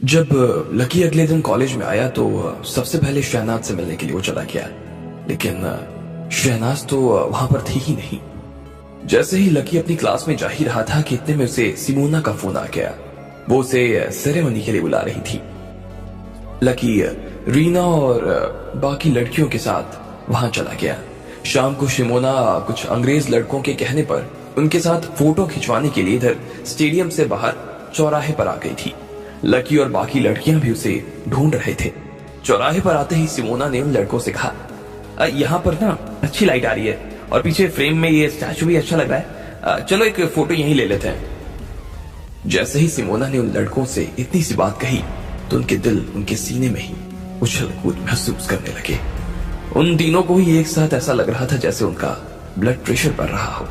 जब लकी अगले दिन कॉलेज में आया तो सबसे पहले शहनाज से मिलने के लिए वो चला गया। लेकिन शहनाज तो वहां पर थी ही नहीं। जैसे ही लकी अपनी क्लास में जा ही रहा था कि इतने में उसे सिमोना का फोन आ गया। वो उसे सेरेमनी के लिए बुला रही थी। लकी रीना और बाकी लड़कियों के साथ वहां चला गया। शाम को सिमोना कुछ अंग्रेज लड़कों के कहने पर उनके साथ फोटो खिंचवाने के लिए इधर स्टेडियम से बाहर चौराहे पर आ गई थी। लकी और बाकी लड़कियां भी उसे ढूंढ रहे थे। चौराहे पर आते ही सिमोना ने उन लड़कों से कहा, यहाँ पर ना अच्छी लाइट आ रही है और पीछे फ्रेम में ये स्टैचू भी अच्छा लग रहा है, चलो एक फोटो यहीं ले लेते हैं। जैसे ही सिमोना ने उन लड़कों से इतनी सी बात कही तो उनके दिल उनके सीने में ही उछल कूद महसूस करने लगे। उन तीनों को ही एक साथ ऐसा लग रहा था जैसे उनका ब्लड प्रेशर बढ़ रहा हो।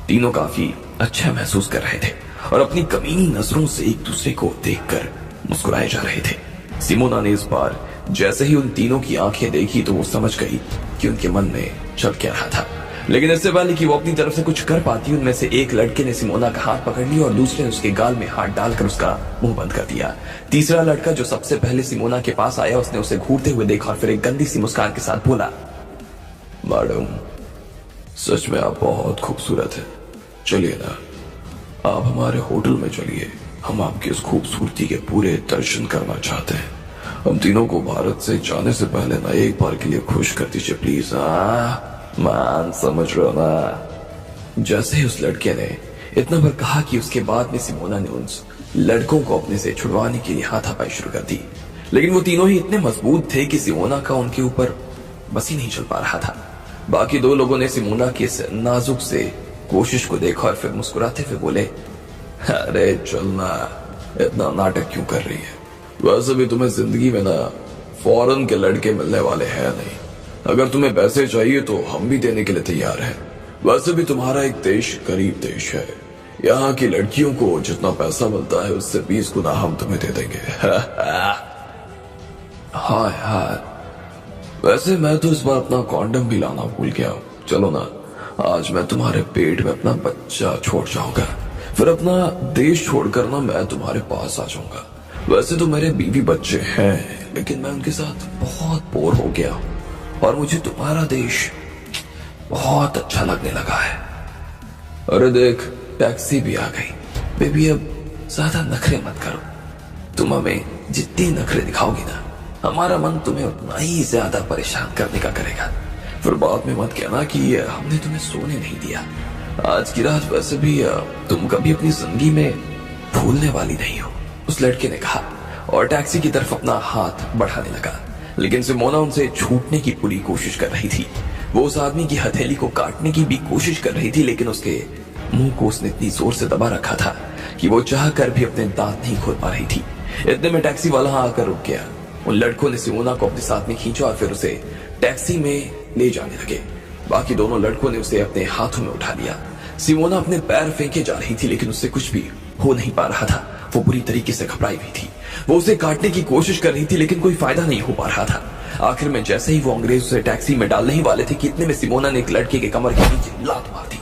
तीनों काफी अच्छा महसूस कर रहे थे और अपनी कमीनी नजरों से एक दूसरे को देखकर मुस्कुराए जा रहे थे। सिमोना ने इस बार जैसे ही उन तीनों की आंखें देखी तो वो समझ गई कि उनके मन में चल क्या रहा था। लेकिन इससे पहले कि वो अपनी तरफ से कुछ कर पाती, उनमें से एक लड़के ने सिमोना का हाथ पकड़ लिया और दूसरे ने उसके गाल में हाथ डालकर उसका मुंह बंद कर दिया। तीसरा लड़का जो सबसे पहले सिमोना के पास आया, उसने उसे घूरते हुए देखा और फिर एक गंदी सी मुस्कान के साथ बोला, मैडम सच में आप बहुत खूबसूरत है, चलिए ना आप हमारे होटल में चलिए, हम आपकी इस खूबसूरती के पूरे दर्शन करना चाहते हैं। हम तीनों को भारत से जाने से पहले ना एक बार के लिए खुश कर दीजिए प्लीज। मान समझ रहे हो ना। जैसे ही उस लड़के ने इतना भर कहा कि उसके बाद में सिमोना ने उन लड़कों को अपने से छुड़वाने के लिए हाथापाई शुरू कर दी। लेकिन वो तीनों ही इतने मजबूत थे कि सिमोना का उनके ऊपर बस ही नहीं चल पा रहा था। बाकी दो लोगों ने सिमोना की इस नाजुक से कोशिश को देखा और फिर मुस्कुराते हुए बोले, अरे चलना, इतना नाटक क्यों कर रही है? वैसे भी तुम्हें जिंदगी में ना फॉरेन के लड़के मिलने वाले हैं नहीं। अगर तुम्हें पैसे चाहिए तो हम भी देने के लिए तैयार हैं। वैसे भी तुम्हारा एक देश गरीब देश है, यहाँ की लड़कियों को जितना पैसा मिलता है उससे 20 गुना हम तुम्हें दे देंगे। हाँ यार, वैसे मैं तो इस बार अपना कॉन्डम भी लाना भूल गया। चलो ना, आज मैं तुम्हारे पेट में अपना बच्चा छोड़ जाऊंगा, फिर अपना देश छोड़कर ना मैं तुम्हारे पास आ जाऊंगा। वैसे तो मेरे बीवी बच्चे हैं, लेकिन मैं उनके साथ बहुत बोर हो गया और मुझे तुम्हारा देश बहुत अच्छा लगने लगा है। अरे देख, टैक्सी भी आ गई। बेबी अब ज्यादा नखरे मत करो, तुम हमें जितनी नखरे दिखाओगी ना, हमारा मन तुम्हें उतना ही ज्यादा परेशान करने का करेगा। फिर बाद में मत कहना कि हमने तुम्हें सोने नहीं दिया। आज की रात वैसे भी तुम कभी अपनी जिंदगी में भूलने वाली नहीं हो, उस लड़के ने कहा और टैक्सी की तरफ अपना हाथ बढ़ाने लगा। लेकिन सिमोना उनसे छूटने की पूरी कोशिश कर रही थी। वो उस आदमी की हथेली को काटने की भी कोशिश कर रही थी, लेकिन उसके मुंह को उसने इतनी जोर से दबा रखा था कि वो चाह कर भी अपने दांत नहीं खोल पा रही थी। इतने में टैक्सी वाला आकर रुक गया। उन लड़कों ने सिमोना को अपने साथ में खींचा और फिर उसे टैक्सी में ले जाने लगे। बाकी दोनों लड़कों ने उसे अपने हाथों में उठा लिया। सिमोना अपने पैर फेंके जा रही थी, लेकिन उससे कुछ भी हो नहीं पा रहा था। वो बुरी तरीके से घबराई हुई थी। वो उसे काटने की कोशिश कर रही थी, लेकिन कोई फायदा नहीं हो पा रहा था। आखिर में जैसे ही वो अंग्रेज उसे टैक्सी में डालने ही वाले थे कि इतने में सिमोना ने एक लड़के के कमर के नीचे लात मार दी।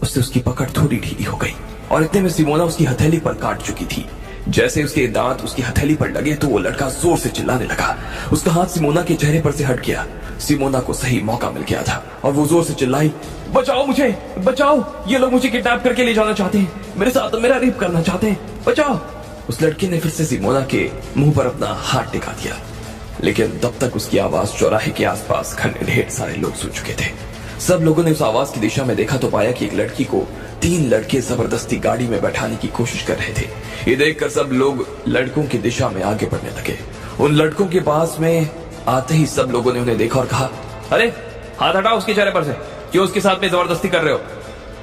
उससे उसकी पकड़ थोड़ी ढीली हो गई और इतने में सिमोना उसकी हथेली पर काट चुकी थी। जैसे उसके दांत उसकी हथेली पर लगे तो वो लड़का जोर से चिल्लाने लगा। उसका हाथ सिमोना के चेहरे पर से हट गया। सिमोना को सही मौका मिल गया था और वो जोर से चिल्लाई, बचाओ मुझे, बचाओ, ये लोग मुझे किडनैप करके ले जाना चाहते हैं, मेरे साथ मेरा रेप करना चाहते हैं, बचाओ। उस लड़के ने फिर से सिमोना के मुंह पर अपना हाथ टिका दिया, लेकिन तब तक उसकी आवाज चौराहे के आसपास खड़े ढेर सारे लोग सुन चुके थे। सब लोगों ने उस आवाज की दिशा में देखा तो पाया कि एक लड़की को 3 लड़के जबरदस्ती गाड़ी में बैठाने की कोशिश कर रहे थे। ये देखकर सब लोग लड़कों की दिशा में आगे बढ़ने लगे। उन लड़कों के पास में आते ही सब लोगों ने उन्हें देखा और कहा, अरे हाथ हटाओ उसके चेहरे पर से, क्यों उसके साथ में जबरदस्ती कर रहे हो?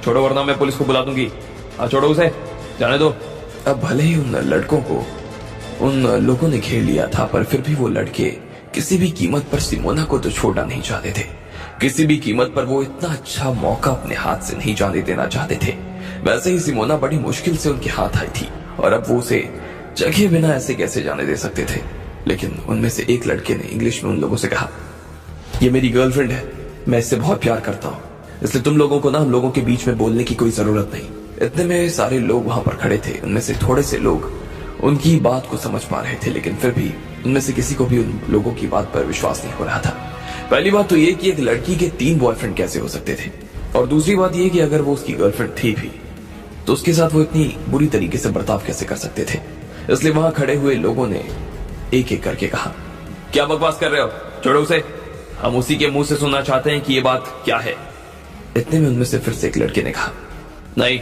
छोड़ो वरना मैं पुलिस को बुला दूंगी। छोड़ो उसे, जाने दो। अब भले ही उन लड़कों को उन लोगों ने घेर लिया था, पर फिर भी वो लड़के किसी भी कीमत पर सिमोना को तो छोड़ना नहीं चाहते थे। किसी भी कीमत पर वो इतना अच्छा मौका अपने हाथ से नहीं जाने देना चाहते थे। वैसे ही सिमोना बड़ी मुश्किल से उनके हाथ आई थी और अब वो उसे जगह बिना ऐसे कैसे जाने दे सकते थे। लेकिन उनमें से एक लड़के ने इंग्लिश में उन लोगों से कहा, ये मेरी गर्लफ्रेंड है, मैं इससे बहुत प्यार करता हूँ, इसलिए तुम लोगों को ना हम लोगों के बीच में बोलने की कोई जरूरत नहीं। इतने में सारे लोग वहां पर खड़े थे। उनमें से थोड़े से लोग उनकी बात को समझ पा रहे थे, लेकिन फिर भी उनमें से किसी को भी उन लोगों की बात पर विश्वास नहीं हो रहा था। पहली बात तो ये कि एक लड़की के 3 बॉयफ्रेंड कैसे हो सकते थे, और दूसरी बात ये कि अगर वो उसकी गर्लफ्रेंड थी भी तो उसके साथ वो इतनी बुरी तरीके से बर्ताव कैसे कर सकते थे। इसलिए वहां खड़े हुए लोगों ने एक एक करके कहा, क्या बकवास कर रहे हो, छोड़ो उसे, हम उसी के मुंह से सुनना चाहते हैं कि ये बात क्या है। इतने में उनमें से फिर से एक लड़के ने कहा, नहीं,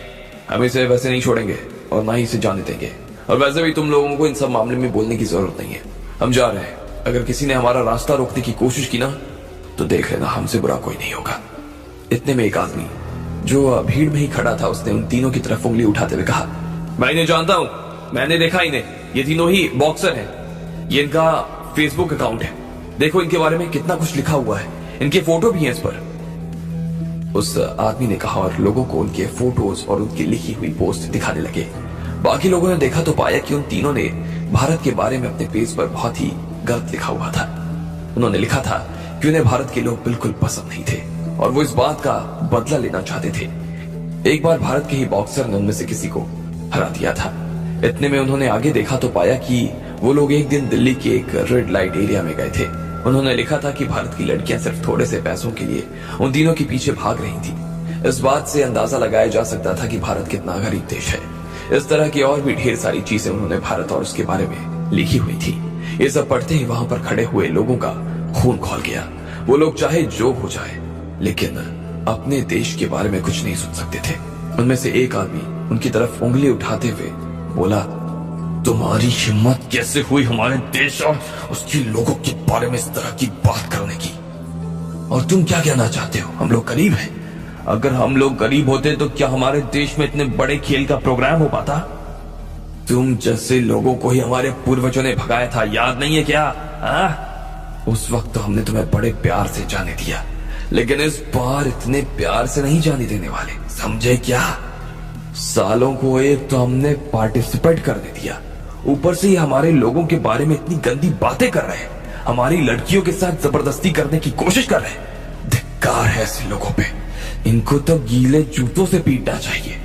हम इसे वैसे नहीं छोड़ेंगे और ना ही इसे जाने देंगे, और वैसे भी तुम लोगों को इन सब मामले में बोलने की जरूरत नहीं है, हम जा रहे हैं। अगर किसी ने हमारा रास्ता रोकने की कोशिश की ना तो देख लेना, हमसे बुरा कोई नहीं होगा। इतने में एक आदमी जो भीड़ में ही खड़ा था, उसने उन तीनों की तरफ उंगली उठाते हुए कहा, मैं इन्हें जानता हूं, मैंने देखा इन्हें, ये तीनों ही बॉक्सर हैं, ये इनका फेसबुक अकाउंट है, देखो इनके बारे में कितना कुछ लिखा हुआ है, इनके फोटो भी हैं इस पर। उस आदमी ने कहा और लोगों को उनके फोटोज और उनकी लिखी हुई पोस्ट दिखाने लगे। बाकी लोगों ने देखा तो पाया कि उन तीनों ने भारत के बारे में अपने पेज पर बहुत ही गलत लिखा हुआ था। उन्होंने लिखा था कि उन्हें भारत के लोग बिल्कुल पसंद नहीं थे और वो इस बात का बदला लेना चाहते थे। एक बार भारत के ही बॉक्सर ने उनमें से किसी को हरा दिया था। इतने में उन्होंने आगे देखा तो पाया कि वो लोग एक दिन दिल्ली के एक रेड लाइट एरिया में गए थे। उन्होंने लिखा था कि भारत की लड़कियां सिर्फ थोड़े से पैसों के लिए उन तीनों के पीछे भाग रही थी। इस बात से अंदाजा लगाया जा सकता था कि भारत कितना गरीब देश है। इस तरह की और भी ढेर सारी चीजें उन्होंने भारत और उसके बारे में लिखी हुई थी। ये सब पढ़ते ही वहां पर खड़े हुए लोगों का खून खौल गया। वो लोग चाहे जो हो जाए लेकिन अपने देश के बारे में कुछ नहीं सुन सकते थे। उनमें से एक आदमी उनकी तरफ उंगली उठाते हुए बोला, तुम्हारी हिम्मत कैसे हुई हमारे देश और उसके लोगों के बारे में इस तरह की बात करने की? और तुम क्या कहना चाहते हो, हम लोग गरीब हैं? अगर हम लोग गरीब होते तो क्या हमारे देश में इतने बड़े खेल का प्रोग्राम हो पाता? तुम जैसे लोगों को ही हमारे पूर्वजों ने भगाया था, याद नहीं है क्या? उस वक्त तो हमने तुम्हें बड़े प्यार से जाने दिया, लेकिन इस बार इतने प्यार से नहीं जाने देने वाले, समझे क्या? सालों को एक तो हमने पार्टिसिपेट करने दिया, ऊपर से ही हमारे लोगों के बारे में इतनी गंदी बातें कर रहे हैं, हमारी लड़कियों के साथ जबरदस्ती करने की कोशिश कर रहे हैं। धिक्कार है ऐसे लोगों पे, इनको तो गीले जूतों से पीटना चाहिए।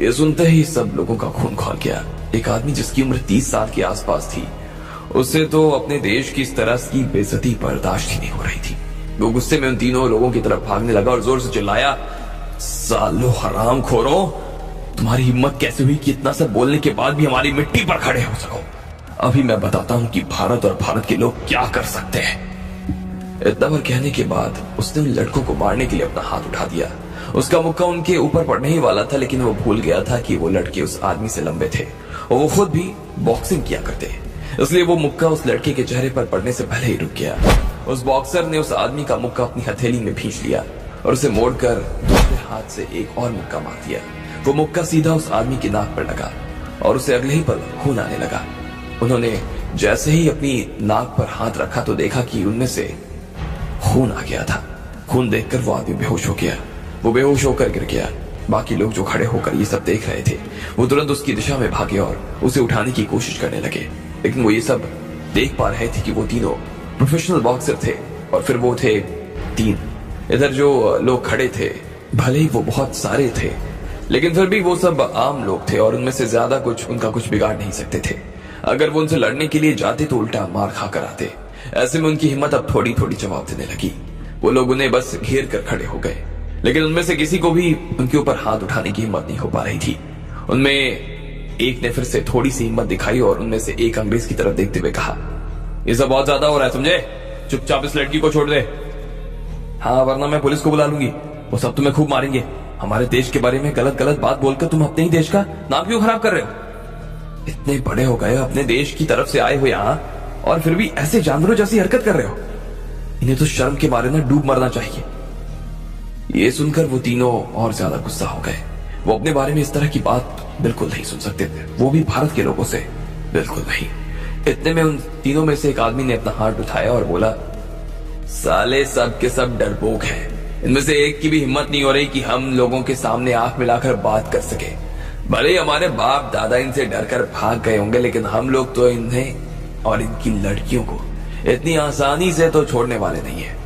ये सुनते ही सब लोगों का खून खौल गया। एक आदमी जिसकी उम्र 30 साल के आसपास थी, उससे तो अपने देश की इस तरह की बेइज्जती बर्दाश्त ही नहीं हो रही थी। वो गुस्से में उन तीनों लोगों की तरफ भागने लगा और जोर से चिल्लाया, सालो हराम खोरो, तुम्हारी हिम्मत कैसे हुई कि इतना सब बोलने के बाद भी हमारी मिट्टी पर खड़े हो सको? अभी मैं बताता हूं कि भारत और भारत के लोग क्या कर सकते हैं। इतना बार कहने के बाद उसने उन लड़कों को मारने के लिए अपना हाथ उठा दिया। उसका मुक्का उनके ऊपर पड़ने ही वाला था, लेकिन वो भूल गया था कि वो लड़के उस आदमी से लंबे थे और वो खुद भी बॉक्सिंग किया करते, इसलिए वो मुक्का उस लड़के के चेहरे पर पड़ने से पहले ही रुक गया। उस बॉक्सर ने उस आदमी का मुक्का अपनी हथेली में भींच लिया और उसे मोड़कर दूसरे हाथ से एक और मुक्का मार दिया। वो मुक्का सीधा उस आदमी की नाक पर लगा और उसे अगले ही पल खून आने लगा। उन्होंने जैसे ही अपनी नाक पर हाथ रखा तो देखा कि उनमें से खून आ गया था। खून देखकर वो आदमी बेहोश हो गया। वो बेहोश होकर गिर गया। बाकी लोग जो खड़े होकर ये सब देख रहे थे वो तुरंत उसकी दिशा में भागे और उसे उठाने की कोशिश करने लगे, लेकिन वो ये सब देख पा रहे थे कि वो तीनों प्रोफेशनल बॉक्सर थे और फिर वो थे 3। इधर जो लोग खड़े थे भले ही वो बहुत सारे थे, लेकिन फिर भी वो सब आम लोग थे और उनमें से ज्यादा कुछ उनका कुछ बिगाड़ नहीं सकते थे। अगर वो उनसे लड़ने के लिए जाते तो उल्टा मार खा कर आते। ऐसे में उनकी हिम्मत अब थोड़ी थोड़ी जवाब देने लगी। वो लोग उन्हें बस घेर कर खड़े हो गए, लेकिन उनमें से किसी को भी उनके ऊपर हाथ उठाने की हिम्मत नहीं हो पा रही थी। उनमें एक ने फिर से थोड़ी सी हिम्मत दिखाई और उनमें से एक अंग्रेज की तरफ देखते हुए कहा, ये सब बहुत ज्यादा हो रहा है, समझे? चुपचाप इस लड़की को छोड़ दे। हाँ, वरना मैं पुलिस को बुला लूंगी, वो सब तुम्हें खूब मारेंगे। हमारे देश के बारे में गलत गलत बात बोलकर तुम अपने ही देश का नाम क्यों खराब कर रहे हो? इतने बड़े हो गए, अपने देश की तरफ से आए हो यहाँ और फिर भी ऐसे जानवरों जैसी हरकत कर रहे हो। इन्हें तो शर्म के मारे ना डूब मरना चाहिए। ये सुनकर वो तीनों और ज्यादा गुस्सा हो गए। वो अपने बारे में इस तरह की बात बिल्कुल नहीं सुन सकते थे, वो भी भारत के लोगों से बिल्कुल नहीं। इतने में उन तीनों में से एक आदमी ने अपना हाथ उठाया और बोला, साले सब के सब डरपोक हैं। इनमें से एक की भी हिम्मत नहीं हो रही कि हम लोगों के सामने आंख मिलाकर बात कर सके। भले ही हमारे बाप दादा इनसे डरकर भाग गए होंगे, लेकिन हम लोग तो इन्हें और इनकी लड़कियों को इतनी आसानी से तो छोड़ने वाले नहीं है।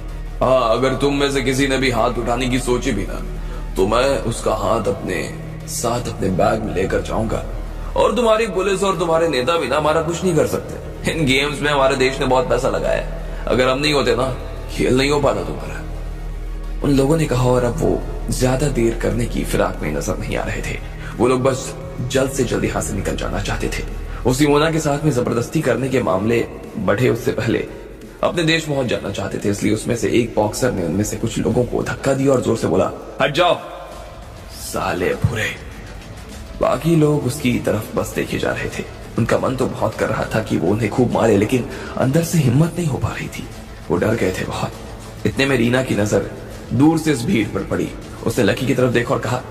हाँ, अगर तुम में से किसी ने भी हाथ उठाने की सोची भी ना, तो मैं उसका हाथ अपने साथ अपने बैग में लेकर जाऊंगा और तुम्हारी पुलिस और तुम्हारे नेता भी ना हमारा कुछ नहीं कर सकते। इन गेम्स में हमारे देश ने बहुत पैसा लगाया है, अगर हम नहीं होते ना खेल नहीं हो पाता तुम्हारा। उन लोगों ने कहा और अब वो ज्यादा देर करने की फिराक में नजर नहीं आ रहे थे। वो लोग बस जल्द से जल्द यहाँ से निकल जाना चाहते थे। वो सिमोना के साथ में जबरदस्ती करने के मामले बढ़े उससे पहले अपने देश पहुंच जाना चाहते थे, इसलिए उसमें से एक बॉक्सर ने उनमें से कुछ लोगों को धक्का दिया और जोर से बोला, हट जाओ साले बुरे। बाकी लोग उसकी तरफ बस देखे जा रहे थे। उनका मन तो बहुत कर रहा था कि वो उन्हें खूब मारे, लेकिन अंदर से हिम्मत नहीं हो पा रही थी। वो डर गए थे बहुत। इतने में रीना की नजर दूर से इस भीड़ पर पड़ी। उसने लकी की तरफ देखा और कहा,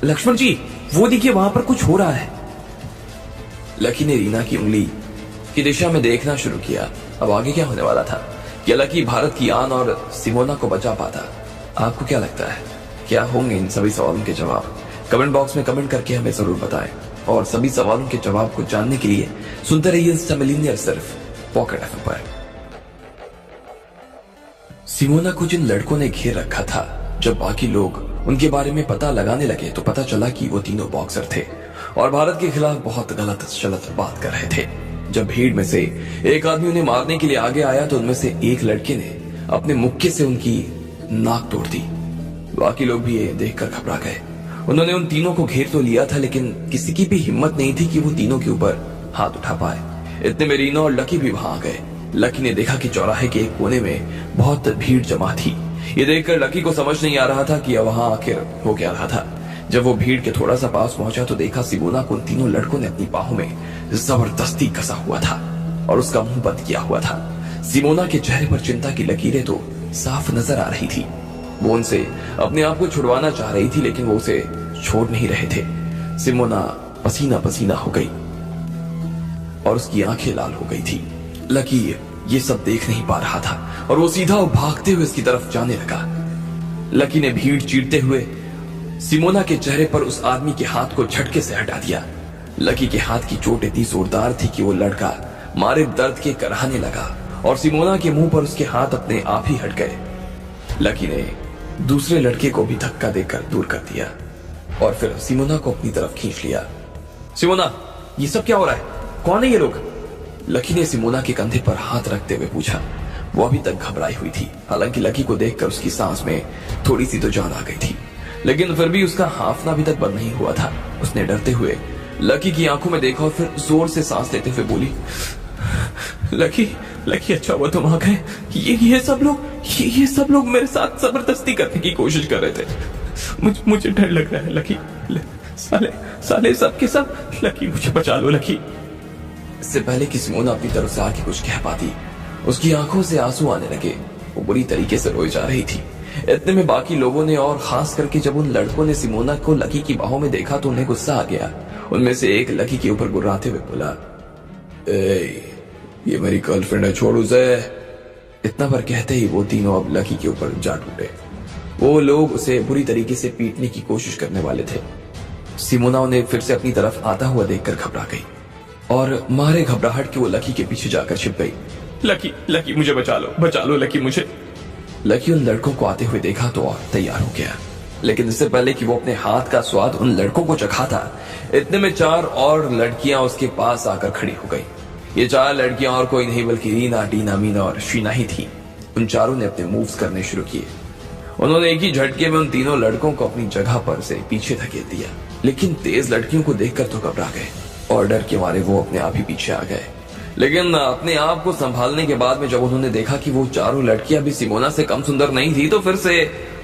लक्ष्मण जी वो देखिए वहां पर कुछ हो रहा है। लकी ने रीना की उंगली की दिशा में देखना शुरू किया। अब आगे क्या होने वाला था? क्या लकी भारत की आन और सिमोना को बचा पाता? आपको क्या लगता है, क्या होंगे इन सभी सवालों के जवाब? कमेंट बॉक्स में कमेंट करके हमें जरूर बताएं। और सभी सवालों के जवाब को जानने के लिए सुनते रहिए स्टमिलिनियर सिर्फ पॉकेट एफएम पर। सिमोना को जिन लड़कों ने घेर रखा था, जब बाकी लोग उनके बारे में पता लगाने लगे तो पता चला कि वो तीनों बॉक्सर थे और भारत के खिलाफ बहुत गलत शलत बात कर रहे थे। जब भीड़ में से एक आदमी उन्हें मारने के लिए आगे आया तो उनमें से एक लड़के ने अपने मुक्के से उनकी नाक तोड़ दी। बाकी लोग भी ये देखकर घबरा गए। उन्होंने उन तीनों को घेर तो लिया था, लेकिन किसी की भी हिम्मत नहीं थी कि वो तीनों के ऊपर हाथ उठा पाए। इतने में रीना और लकी भी वहां आ गए। लकी ने देखा कि चौराहे के एक कोने में बहुत भीड़ जमा थी। ये देखकर लकी को समझ नहीं आ रहा था कि वहां आखिर हो क्या रहा था। जब वो भीड़ के थोड़ा सा पास पहुंचा तो देखा सिमोना को उन तीनों लड़कों ने अपनी बाहों में जबरदस्ती कसा हुआ था और उसका मुंह बंद किया हुआ था। सिमोना के चेहरे पर चिंता की लकीरें तो साफ नजर आ रही थी। वो उनसे अपने आप को छुड़वाना चाह रही थी, लेकिन वो उसे छोड़ नहीं रहे थे। सिमोना पसीना पसीना हो गई और उसकी आंखें लाल हो गई थी। लकी ये सब देख नहीं पा रहा था और वो सीधा भागते हुए इसकी तरफ जाने लगा। लकी ने भीड़ चीरते हुए सिमोना के चेहरे पर उस आदमी के हाथ को झटके से हटा दिया। लकी के हाथ की चोट इतनी जोरदार थी कि वो लड़का मारे दर्द के कराहने लगा और सिमोना के मुंह पर उसके हाथ अपने आप ही हट गए। लकी ने दूसरे लड़के को भी धक्का देकर दूर कर दिया और फिर सिमोना को अपनी तरफ खींच लिया। सिमोना, ये सब क्या हो रहा है? कौन है ये लोग? लकी ने सिमोना के कंधे पर हाथ रखते हुए पूछा। वो अभी तक घबराई हुई थी। हालांकि लकी को देखकर उसकी सांस में थोड़ी सी तो जान आ गई थी, लेकिन फिर भी उसका हाफना अभी तक बंद नहीं हुआ था। उसने डरते हुए लकी की आंखों में देखा और फिर जोर से सांस लेते हुए बोली, लकी, लकी अच्छा हुआ तुम आ गए। ये सब लोग मेरे साथ जबरदस्ती करने की कोशिश कर रहे थे। मुझे डर लग रहा है लकी। साले सब के सब। लकी मुझे बचा लो लकी। इससे पहले कि सिमोना अपनी तरफ से आके कुछ कह पाती, उसकी आंखों से आंसू आने लगे। वो बुरी तरीके से रोई जा रही थी। इतने में बाकी लोगों ने और खास करके जब उन लड़कों ने सिमोना को लकी की बाहों में देखा तो उन्हें गुस्सा आ गया। उनमें से एक लकी के ऊपर गुर्राते हुए बोला, ये मेरी गर्लफ्रेंड है, छोड़ उसे। इतना पर कहते ही वो तीनों अब लकी के ऊपर जा टूटे। वो लोग उसे बुरी तरीके से पीटने की कोशिश करने वाले थे। सिमोना उन्हें फिर से अपनी तरफ आता हुआ देखकर घबरा गई और मारे घबराहट के वो लकी के पीछे जाकर छिप गई। लकी मुझे बचा लो लकी मुझे। लकी उन लड़कों को आते हुए देखा तो और तैयार हो गया, लेकिन इससे पहले कि वो अपने हाथ का स्वाद उन लड़कों को चखाता, इतने में 4 और लड़कियां उसके पास आकर खड़ी हो गई। ये 4 लड़कियां और कोई नहीं बल्कि रीना, टीना, मीना और शीना ही थी। उन चारों ने अपने मूव्स करने शुरू किए। उन्होंने एक ही झटके में उन तीनों लड़कों को अपनी जगह पर से पीछे धकेल दिया, लेकिन तेज लड़कियों को देखकर तो घबरा गए और डर के मारे वो अपने आप ही पीछे आ गए। लेकिन अपने आप को संभालने के बाद में जब उन्होंने देखा कि वो चारों लड़कियां भी सिमोना से कम सुंदर नहीं थी तो फिर से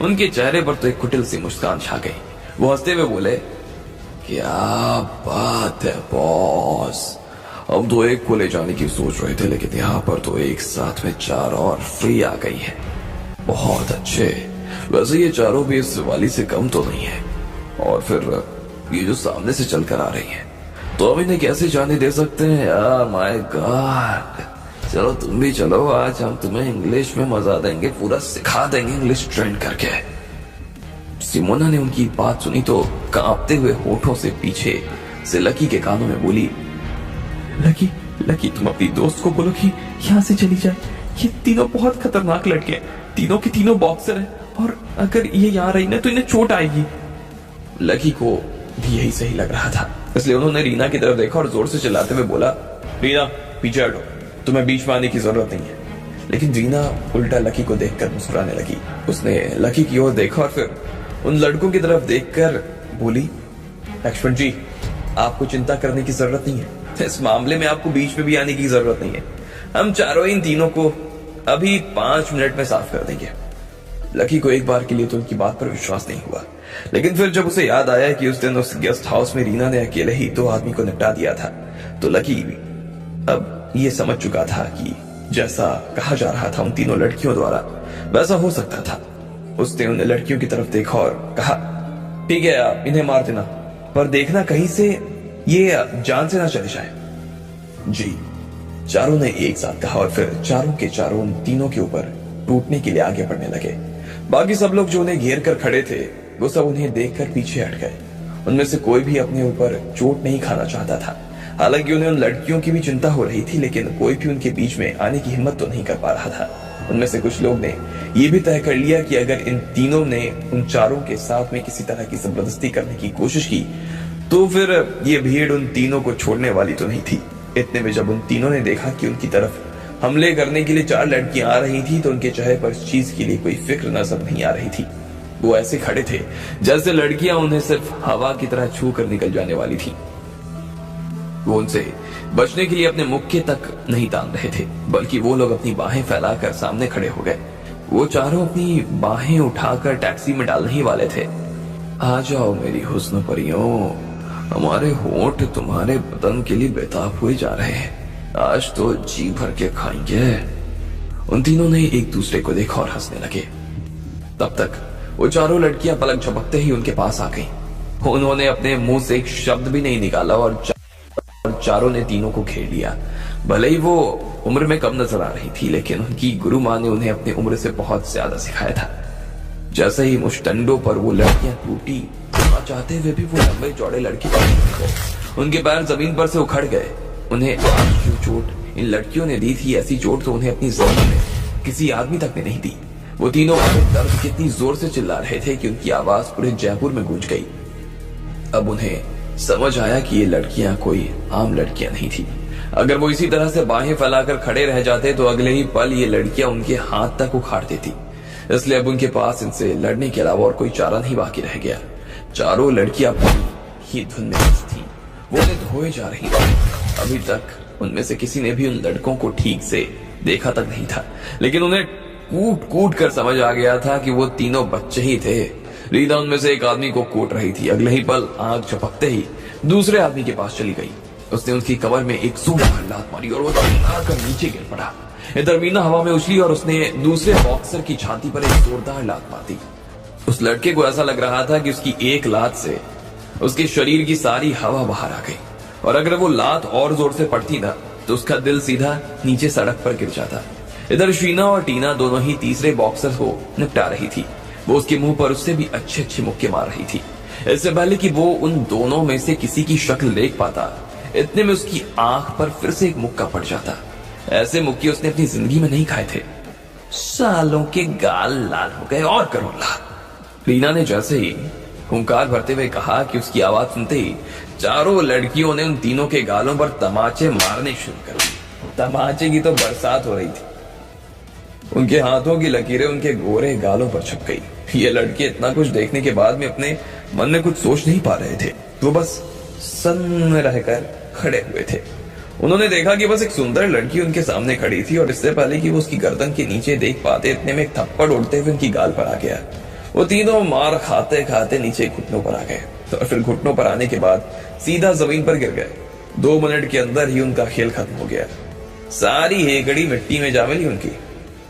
उनके चेहरे पर तो एक कुटिल सी मुस्कान छा गई। वो हंसते हुए बोले, क्या बात है बॉस, हम तो एक को ले जाने की सोच रहे थे, लेकिन यहाँ पर तो एक साथ में 4 और फ्री आ गई है। बहुत अच्छे। वैसे ये चारों भी इस वाली से कम तो नहीं है, और फिर ये जो सामने से चलकर आ रही है तो हम इन्हें कैसे जाने दे सकते हैं यार। माय गॉड, चलो तुम भी चलो, आज हम तुम्हें इंग्लिश में मजा देंगे, पूरा सिखा देंगे इंग्लिश ट्रेंड करके। सिमोना ने उनकी बात सुनी तो कांपते हुए होठों से पीछे से लकी के कानों में बोली, लकी तुम अपनी दोस्त को बोलो कि यहाँ से चली जाए। ये तीनों बहुत खतरनाक लड़के हैं, तीनों के तीनों बॉक्सर हैं, और अगर ये यहाँ रही ना तो इन्हें चोट आएगी। लकी को भी यही सही लग रहा था। इसलिए उन्होंने रीना की तरफ देखा और जोर से चिल्लाते हुए बोला, रीना पीछे हटो, तुम्हें बीच में आने की जरूरत नहीं है। लेकिन रीना उल्टा लकी को देखकर मुस्कुराने लगी। उसने लकी की ओर देखा और फिर उन लड़कों की तरफ देखकर बोली, लक्ष्मण जी, आपको चिंता करने की जरूरत नहीं है। इस मामले में आपको बीच में भी आने की जरूरत नहीं है। हम चारों इन तीनों को अभी 5 मिनट में साफ कर देंगे। लकी को एक बार के लिए तो उनकी बात पर विश्वास नहीं हुआ, लेकिन फिर जब उसे याद आया कि उस दिन उस गेस्ट हाउस में रीना ने अकेले ही 2 आदमी को निपटा दिया था, तो लकी अब ये समझ चुका था कि जैसा कहा जा रहा था उन तीनों लड़कियों द्वारा, वैसा हो सकता था। उसने उन लड़कियों की तरफ देखा और कहा, ठीक है, आप इन्हें मार देना, पर देखना कहीं से ये जान से ना चले जाए। जी, चारों ने एक साथ कहा और फिर चारों के चारों उन तीनों के ऊपर टूटने के लिए आगे बढ़ने लगे। बाकी सब लोग जो उन्हें घेर कर खड़े थे, वो सब उन्हें देखकर पीछे हट गए। उनमें से कोई भी अपने ऊपर चोट नहीं खाना चाहता था। हालांकि उन्हें उन लड़कियों की भी चिंता हो रही थी, लेकिन कोई भी उनके बीच में आने की हिम्मत तो नहीं कर पा रहा था। उनमें से कुछ लोग ने यह भी तय कर लिया कि अगर इन तीनों ने उन चारों के साथ में किसी तरह की जबरदस्ती करने की कोशिश की, तो फिर ये भीड़ उन तीनों को छोड़ने वाली तो नहीं थी। इतने में जब उन तीनों ने देखा कि उनकी तरफ हमले करने के लिए 4 लड़कियां आ रही थी, तो उनके चेहरे पर इस चीज के लिए कोई फिक्र नजर नहीं आ रही थी। वो ऐसे खड़े थे जैसे लड़कियां उन्हें सिर्फ हवा की तरह छू कर निकल जाने वाली थी। वो उनसे बचने के लिए अपने मुक्के तक नहीं तान रहे थे, बल्कि वो लोग अपनी बाहें फैलाकर सामने खड़े हो गए। वो चारों अपनी बाहें उठाकर टैक्सी में डालने ही वाले थे। आ जाओ मेरी हुस्न परियों, हमारे होंठ तुम्हारे बदन के लिए बेताब हुए जा रहे हैं, आज तो जी भर के खाएंगे। उन तीनों ने एक दूसरे को देखा और हंसने लगे। तब तक वो चारों लड़कियां पलक झपकते ही उनके पास आ गईं। उन्होंने अपने मुंह से एक शब्द भी नहीं निकाला और चारों ने तीनों को घेर लिया। भले ही वो उम्र में कम नजर आ रही थी, लेकिन उनकी गुरु माँ ने उन्हें अपनी उम्र से बहुत ज्यादा सिखाया था। जैसे ही मुष्टंडों पर वो लड़कियां टूटी, चाहते हुए भी वो लंबे चौड़े लड़के उनके पैर जमीन पर से उखड़ गए। उन्हें आज जो चोट इन लड़कियों ने दी थी, ऐसी चोट तो उन्हें अपनी जिंदगी में किसी आदमी तक ने नहीं दी। वो तीनों अपने दर्द कितनी जोर से चिल्ला रहे थे कि उनकी आवाज पूरे जयपुर में गूंज गई। अब उन्हें समझ आया कि ये लड़कियां कोई आम लड़कियां नहीं थी। अगर वो इसी तरह से बाहें फैलाकर खड़े रह जाते, तो अगले ही पल ये लड़कियां उनके हाथ तक उखाड़ देती। इसलिए अब उनके पास इनसे लड़ने के अलावा और कोई चारा नहीं बाकी रह गया। चारों लड़कियां अपनी ही धुन में थी, वो उन्हें धोए जा रही थी। अभी तक उनमें से किसी ने भी उन लड़कों को ठीक से देखा तक नहीं था, लेकिन उन्हें कूट कूट कर समझ आ गया था कि वो तीनों बच्चे ही थे। रीना उनमें से एक आदमी को कूट रही थी। अगले ही पल आंख झपकते ही दूसरे आदमी के पास चली गई। उसने उसकी कमर में एक जोरदार लात मारी और वो चिल्लाकर नीचे गिर पड़ा। इधर मीना हवा में उछली और उसने दूसरे बॉक्सर की छाती पर एक जोरदार लात मार दी। उस लड़के को ऐसा लग रहा था कि उसकी एक लात से उसके शरीर की सारी हवा बाहर आ गई, और अगर वो लात और जोर से पड़ती ना, तो उसका दिल सीधा नीचे सड़क पर गिर जाता। इधर शीना और टीना दोनों ही तीसरे बॉक्सर को निपटा रही थी। वो उसके मुंह पर उससे भी अच्छे अच्छे मुक्के मार रही थी। इससे पहले कि वो उन दोनों में से किसी की शक्ल देख पाता, इतने में उसकी आंख पर फिर से एक मुक्का पड़ जाता। ऐसे मुक्के उसने अपनी जिंदगी में नहीं खाए थे। सालों के गाल लाल हो गए और करो लाल। रीना ने जैसे ही हुंकार भरते हुए कहा कि उसकी आवाज सुनते ही चारों लड़कियों ने उन तीनों के गालों पर तमाचे मारने शुरू कर दिए। तमाचे की तो बरसात हो रही थी। उनके हाथों की लकीरें उनके गोरे गालों पर छप गई। ये लड़के इतना कुछ देखने के बाद में अपने मन में कुछ सोच नहीं पा रहे थे। वो बस सन्न रहकर खड़े हुए थे। उन्होंने देखा कि बस एक सुंदर लड़की उनके सामने खड़ी थी, और इससे पहले कि वो उसकी गर्दन के नीचे देख पाते, इतने में एक थप्पड़ उड़ते हुए उनकी गाल पर आ गया। वो तीनों मार खाते खाते नीचे घुटनों पर आ गए, और फिर घुटनों पर आने के बाद सीधा जमीन पर गिर गए। 2 मिनट के अंदर ही उनका खेल खत्म हो गया। सारी हेकड़ी मिट्टी में जा मिली उनकी।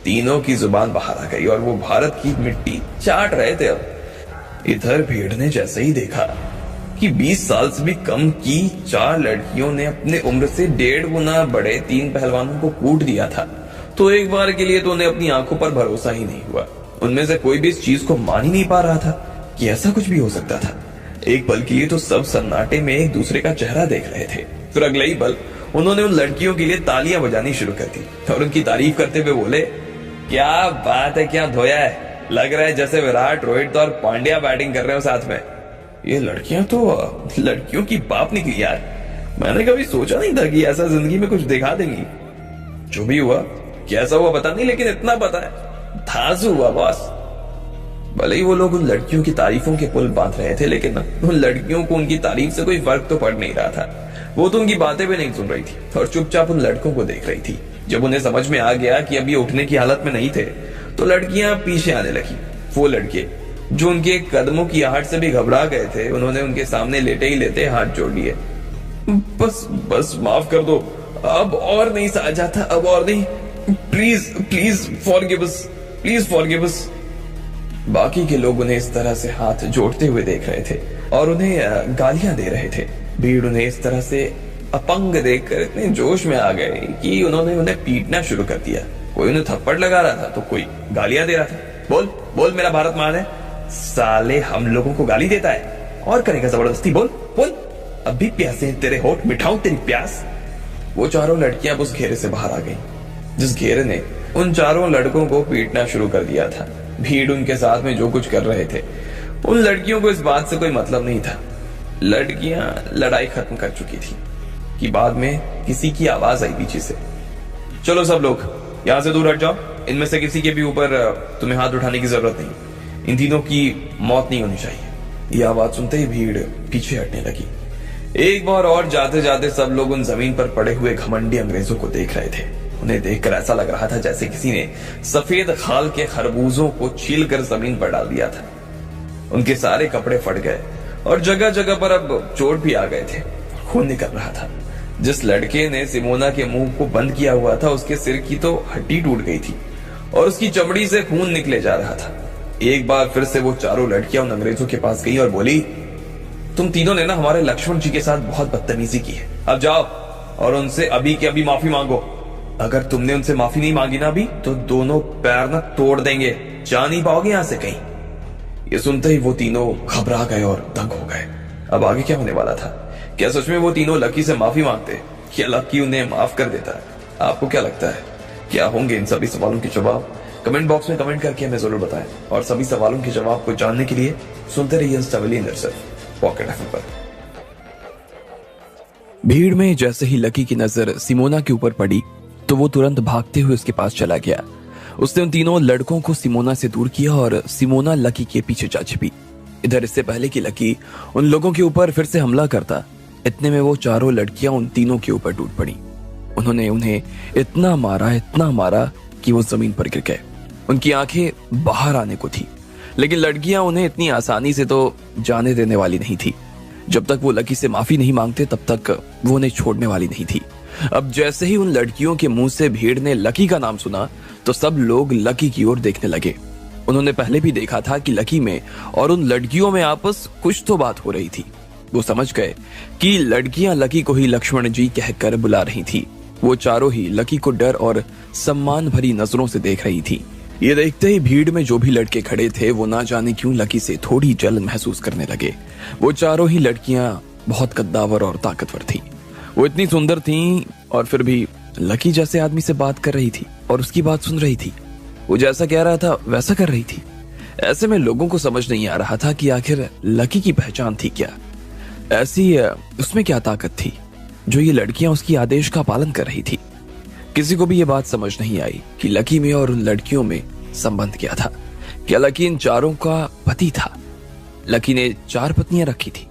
तीनों की जुबान बाहर आ गई और वो भारत की मिट्टी चाट रहे थे। अब इधर भीड़ ने जैसे ही देखा कि 20 साल से भी कम की 4 लड़कियों ने अपने उम्र से 1.5 गुना बड़े 3 पहलवानों को कूट दिया था, तो एक बार के लिए तो उन्हें अपनी आंखों पर भरोसा ही नहीं हुआ। उनमें से कोई भी इस चीज को मान ही नहीं पा रहा था कि ऐसा कुछ भी हो सकता था। एक पल के लिए तो सब सन्नाटे में एक दूसरे का चेहरा देख रहे थे। फिर अगले ही पल उन्होंने उन लड़कियों के लिए तालियां बजानी शुरू कर दी और उनकी तारीफ करते हुए बोले, क्या बात है, क्या धोया है, लग रहा है जैसे विराट, रोहित और पांड्या बैटिंग कर रहे हो साथ में। ये लड़कियां तो लड़कियों की बाप निकली यार। मैंने कभी सोचा नहीं था कि ऐसा जिंदगी में कुछ दिखा देंगी। जो भी हुआ, कैसा हुआ पता नहीं, लेकिन इतना पता है धांसू हुआ बॉस। भले ही वो लोग उन लड़कियों की तारीफों के पुल बांध रहे थे, लेकिन उन लड़कियों को उनकी तारीफ से कोई फर्क तो पड़ नहीं रहा था। वो तो उनकी बातें भी नहीं सुन रही थी और चुपचाप उन लड़कों को देख रही थी। जब उन्हें समझ में आ गया कि अभी उठने की हालत में नहीं थे, तो लड़कियां पीछे आने लगी। वो लड़के जो उनके कदमों की आहट से भी घबरा गए थे, उन्होंने उनके सामने लेटे ही लेटे हाथ जोड़ लिए। बस बस माफ कर दो, अब और नहीं सहा जाता, अब और नहीं, please please forgive us, please forgive अस। बाकी के लोग उन्हें इस तरह से हाथ जोड़ते हुए देख रहे थे और उन्हें गालियां दे रहे थे। भीड़ उन्हें इस तरह से अपंग देखकर इतने जोश में आ गए कि उन्होंने उन्हें पीटना शुरू कर दिया। कोई उन्हें थप्पड़ लगा रहा था तो कोई गालियां दे रहा था। बोल बोल मेरा भारत महान है, साले हम लोगों को गाली देता है और करेगा जबरदस्ती, बोल बोल, अभी प्यासे हैं तेरे होठ, मिठाऊं तेरी प्यास। वो चारों लड़कियां उस घेरे से बाहर आ गईं, जिस घेरे ने उन चारों लड़कों को पीटना शुरू कर दिया था। भीड़ उनके साथ में जो कुछ कर रहे थे, उन लड़कियों को इस बात से कोई मतलब नहीं था। लड़कियां लड़ाई खत्म कर चुकी थी कि बाद में किसी की आवाज आई पीछे से, चलो सब लोग यहां से दूर हट जाओ, इनमें से किसी के भी ऊपर तुम्हें हाथ उठाने की जरूरत नहीं, इन तीनों की मौत नहीं होनी चाहिए। यह आवाज सुनते ही भीड़ पीछे हटने लगी। एक बार और जाते जाते सब लोग उन जमीन पर पड़े हुए घमंडी अंग्रेजों को देख रहे थे। उन्हें देखकर ऐसा लग रहा था जैसे किसी ने सफेद खाल के खरबूजों को छील कर जमीन पर डाल दिया था। उनके सारे कपड़े फट गए और जगह जगह पर अब चोट भी आ गए थे, खून निकल रहा था। जिस लड़के ने सिमोना के मुंह को बंद किया हुआ था, उसके सिर की तो हड्डी टूट गई थी और उसकी चमड़ी से खून निकले जा रहा था। एक बार फिर से वो चारों लड़कियां उन अंग्रेजों के पास गई और बोली, तुम तीनों ने ना हमारे लक्ष्मण जी के साथ बहुत बदतमीजी की है, अब जाओ और उनसे अभी के अभी माफी मांगो। अगर तुमने उनसे माफी नहीं मांगी ना अभी, तो दोनों पैर ना तोड़ देंगे, जा नहीं पाओगे यहां से कहीं। ये सुनते ही वो तीनों घबरा गए और दंग हो गए। अब आगे क्या होने वाला था? क्या सच में वो तीनों लकी से माफी मांगते या लकी उन्हें माफ कर देता? आपको क्या लगता है, क्या होंगे इन सभी सवालों के जवाब? कमेंट बॉक्स में कमेंट करके हमें जरूर बताएं और सभी सवालों के जवाब को जानने के लिए सुनते रहिए स्टोरी पॉकेट एफएम पर। भीड़ में जैसे ही लकी की नजर सिमोना के ऊपर पड़ी तो वो तुरंत भागते हुए उसके पास चला गया। उसने उन तीनों लड़कों को सिमोना से दूर किया और सिमोना लकी के पीछे जा छिपी। इधर इससे पहले कि लकी उन लोगों के ऊपर फिर से हमला करता, इतने में वो चारों लड़कियां उन तीनों के ऊपर टूट पड़ी। उन्होंने उन्हें इतना मारा कि वो जमीन पर गिर गए। उनकी आंखें बाहर आने को थी, लेकिन लड़कियां उन्हें इतनी आसानी से तो जाने देने वाली नहीं थी। जब तक वो लकी से माफी नहीं मांगते तब तक वो उन्हें छोड़ने वाली नहीं थी। अब जैसे ही उन लड़कियों के मुंह से भीड़ ने लकी का नाम सुना तो सब लोग लकी की ओर देखने लगे। उन्होंने पहले भी देखा था कि लकी में और उन लड़कियों में आपस कुछ तो बात हो रही थी। वो समझ गए कि लड़कियां लकी को ही लक्ष्मण जी कहकर बुला रही थी। वो चारों ही लकी को डर और सम्मान भरी नजरों से देख रही थी। ये देखते ही भीड़ में जो भी लड़के खड़े थे वो ना जाने क्यों लकी से थोड़ी जलन महसूस करने लगे। वो चारों ही लड़कियां बहुत कद्दावर और ताकतवर थी। वो इतनी सुंदर थीं और फिर भी लकी जैसे आदमी से बात कर रही थी और उसकी बात सुन रही थी। वो जैसा कह रहा था वैसा कर रही थी। ऐसे में लोगों को समझ नहीं आ रहा था कि आखिर लकी की पहचान थी क्या, ऐसी उसमें क्या ताकत थी जो ये लड़कियां उसकी आदेश का पालन कर रही थी। किसी को भी ये बात समझ नहीं आई कि लकी में और उन लड़कियों में संबंध क्या था। क्या लकी इन चारों का पति था? लकी ने 4 पत्नियां रखी थी।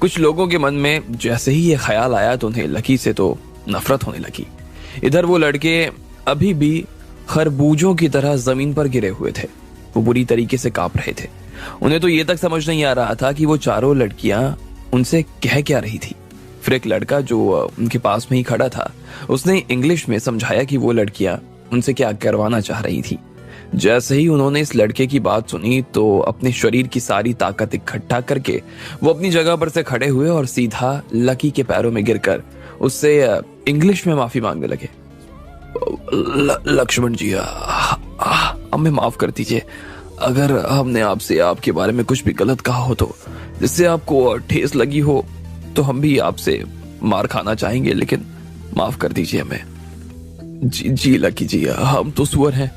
कुछ लोगों के मन में जैसे ही ये ख्याल आया तो उन्हें लकी से तो नफरत होने लगी। इधर वो लड़के अभी भी खरबूजों की तरह जमीन पर गिरे हुए थे। वो बुरी तरीके से कांप रहे थे। उन्हें तो ये तक समझ नहीं आ रहा था कि वो चारों लड़कियां उनसे कह क्या रही थी। फिर एक लड़का जो उनके पास में ही खड़ा था, उसने इंग्लिश में समझाया कि वो लड़कियां उनसे क्या करवाना चाह रही थी। जैसे ही उन्होंने इस लड़के की बात सुनी तो अपने शरीर की सारी ताकत इकट्ठा करके वो अपनी जगह पर से खड़े हुए और सीधा लकी के पैरों में गिरकर उससे इंग्लिश में माफी मांगने लगे। लक्ष्मण जी, हमें माफ कर दीजिए। अगर हमने आपसे आपके बारे में कुछ भी गलत कहा हो तो, जिससे आपको ठेस लगी हो, तो हम भी आपसे मार खाना चाहेंगे, लेकिन माफ कर दीजिए हमें। जी लकी जी, हम तो सुअर हैं,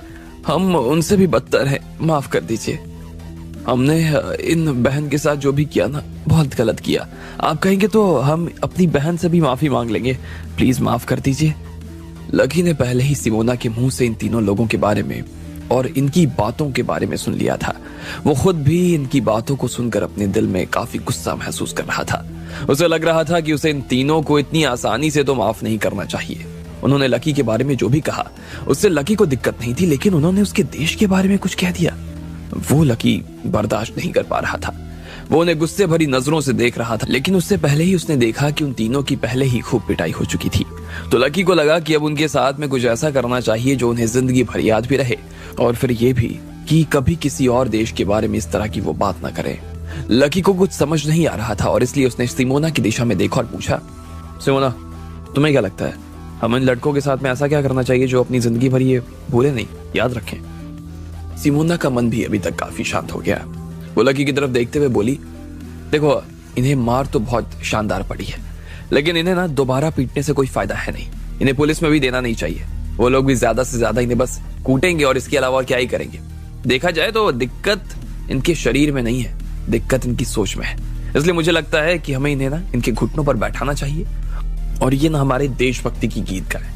हम उनसे भी बदतर हैं, माफ कर दीजिए। हमने इन बहन के साथ जो भी किया ना, बहुत गलत किया। आप कहेंगे तो हम अपनी बहन से भी माफी मांग लेंगे, प्लीज माफ कर दीजिए। लकी ने पहले ही सिमोना के मुंह से इन तीनों लोगों के बारे में और इनकी बातों के बारे में सुन लिया था। वो खुद भी इनकी बातों को सुनकर अपने दिल में काफी गुस्सा महसूस कर रहा था। उसे लग रहा था कि उसे इन तीनों को इतनी आसानी से तो माफ नहीं करना चाहिए। उन्होंने लकी के बारे में जो भी कहा उससे लकी को दिक्कत नहीं थी, लेकिन उन्होंने उसके देश के बारे में कुछ कह दिया, वो लकी बर्दाश्त नहीं कर पा रहा था। वो उन्हें गुस्से भरी नजरों से देख रहा था, लेकिन उससे पहले ही उसने देखा कि उन तीनों की पहले ही खूब पिटाई हो चुकी थी। तो लकी को लगा कि अब उनके साथ में कुछ ऐसा करना चाहिए जो उन्हें जिंदगी भर याद भी रहे, और फिर ये भी कि कभी किसी और देश के बारे में इस तरह की वो बात ना करे। लकी को कुछ समझ नहीं आ रहा था और इसलिए उसने सिमोना की दिशा में देखा और पूछा, सिमोना, तुम्हें क्या लगता है हम इन लड़कों के साथ में ऐसा क्या करना चाहिए जो अपनी जिंदगी भर ये भूले नहीं, याद रखें? सिमोना का मन भी अभी तक काफी शांत हो गया। वो लकी की तरफ देखते हुए बोली, देखो, इन्हें मार तो बहुत शानदार पड़ी है, लेकिन इन्हें ना दोबारा पीटने से कोई फायदा है नहीं। इन्हें पुलिस में भी देना नहीं चाहिए। वो लोग भी ज्यादा से ज्यादा इन्हें बस कूटेंगे और इसके अलावा क्या ही करेंगे। देखा जाए तो दिक्कत इनके शरीर में नहीं है, दिक्कत इनकी सोच में है। इसलिए मुझे लगता है कि हमें इन्हें ना इनके घुटनों पर बैठाना चाहिए और ये ना हमारे देशभक्ति की गीत गाए,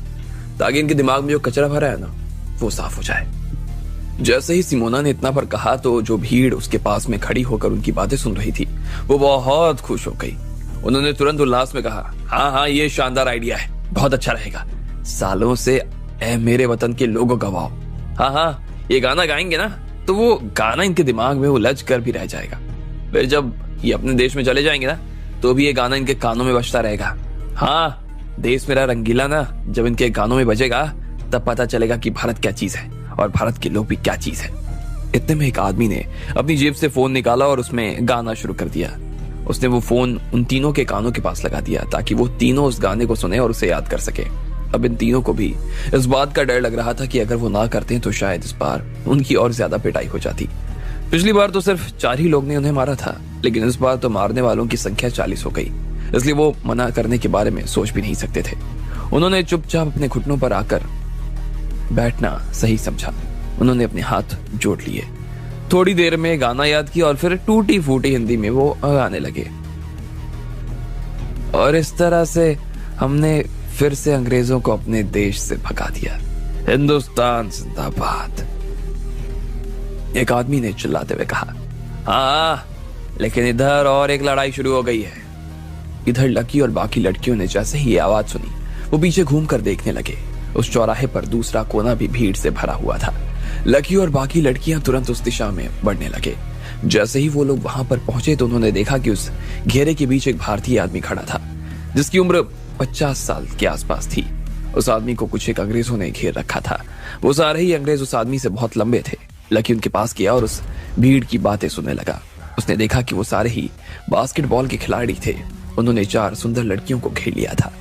ताकि इनके दिमाग में जो कचरा भरा है ना वो साफ हो जाए। जैसे ही सिमोना ने इतना पर कहा तो जो भीड़ उसके पास में खड़ी होकर उनकी बातें सुन रही थी वो बहुत खुश हो गई। उन्होंने तुरंत उल्लास में कहा, हाँ हाँ, ये शानदार आइडिया है, बहुत अच्छा रहेगा। सालों से ए मेरे वतन के लोगों गवाओ, हाँ हाँ, ये गाना गाएंगे ना तो वो गाना इनके दिमाग में उलझ कर भी रह जाएगा। फिर जब ये अपने देश में चले जाएंगे ना तो भी ये गाना इनके कानों में बजता रहेगा। हाँ, देश मेरा रंगीला ना जब इनके गानों में बजेगा तब पता चलेगा कि भारत क्या चीज है और भारत के लोग भी क्या चीज है। इतने में एक आदमी ने अपनी जेब से फोन निकाला और उसमें गाना शुरू कर दिया। उसने वो फोन उन तीनों के कानों के पास लगा दिया ताकि वो तीनों उस गाने को सुने और उसे याद कर सके। अब इन तीनों को भी इस बात का डर लग रहा था कि अगर वो ना करते तो शायद इस बार उनकी और ज्यादा पिटाई हो जाती। पिछली बार तो सिर्फ 4 ही लोग ने उन्हें मारा था, लेकिन इस बार तो मारने वालों की संख्या 40 हो गई। इसलिए वो मना करने के बारे में सोच भी नहीं सकते थे। उन्होंने चुपचाप अपने घुटनों पर आकर बैठना सही समझा। उन्होंने अपने हाथ जोड़ लिए, थोड़ी देर में गाना याद किया और फिर टूटी फूटी हिंदी में वो गाने लगे। और इस तरह से हमने फिर से अंग्रेजों को अपने देश से भगा दिया। हिंदुस्तान जिंदाबाद, एक आदमी ने चिल्लाते हुए कहा। हाँ, लेकिन इधर और एक लड़ाई शुरू हो गई है। इधर लकी और बाकी लड़कियों ने जैसे ही ये आवाज सुनी वो पीछे घूमकर देखने लगे। उस चौराहे पर दूसरा कोना भी भीड़ से भरा हुआ था। लकी और बाकी लड़कियां तुरंत उस दिशा में बढ़ने लगे। जैसे ही वो लोग वहां पर पहुंचे तो उन्होंने देखा कि उस घेरे के बीच एक भारतीय आदमी खड़ा था जिसकी उम्र 50 साल के आसपास थी। उस आदमी को कुछ एक अंग्रेजों ने घेर रखा था। वो सारे ही अंग्रेज उस आदमी से बहुत लंबे थे। लकी उनके पास गया और उस भीड़ की बातें सुनने लगा। उसने देखा कि वो सारे ही बास्केटबॉल के खिलाड़ी थे। उन्होंने 4 सुंदर लड़कियों को घेर लिया था।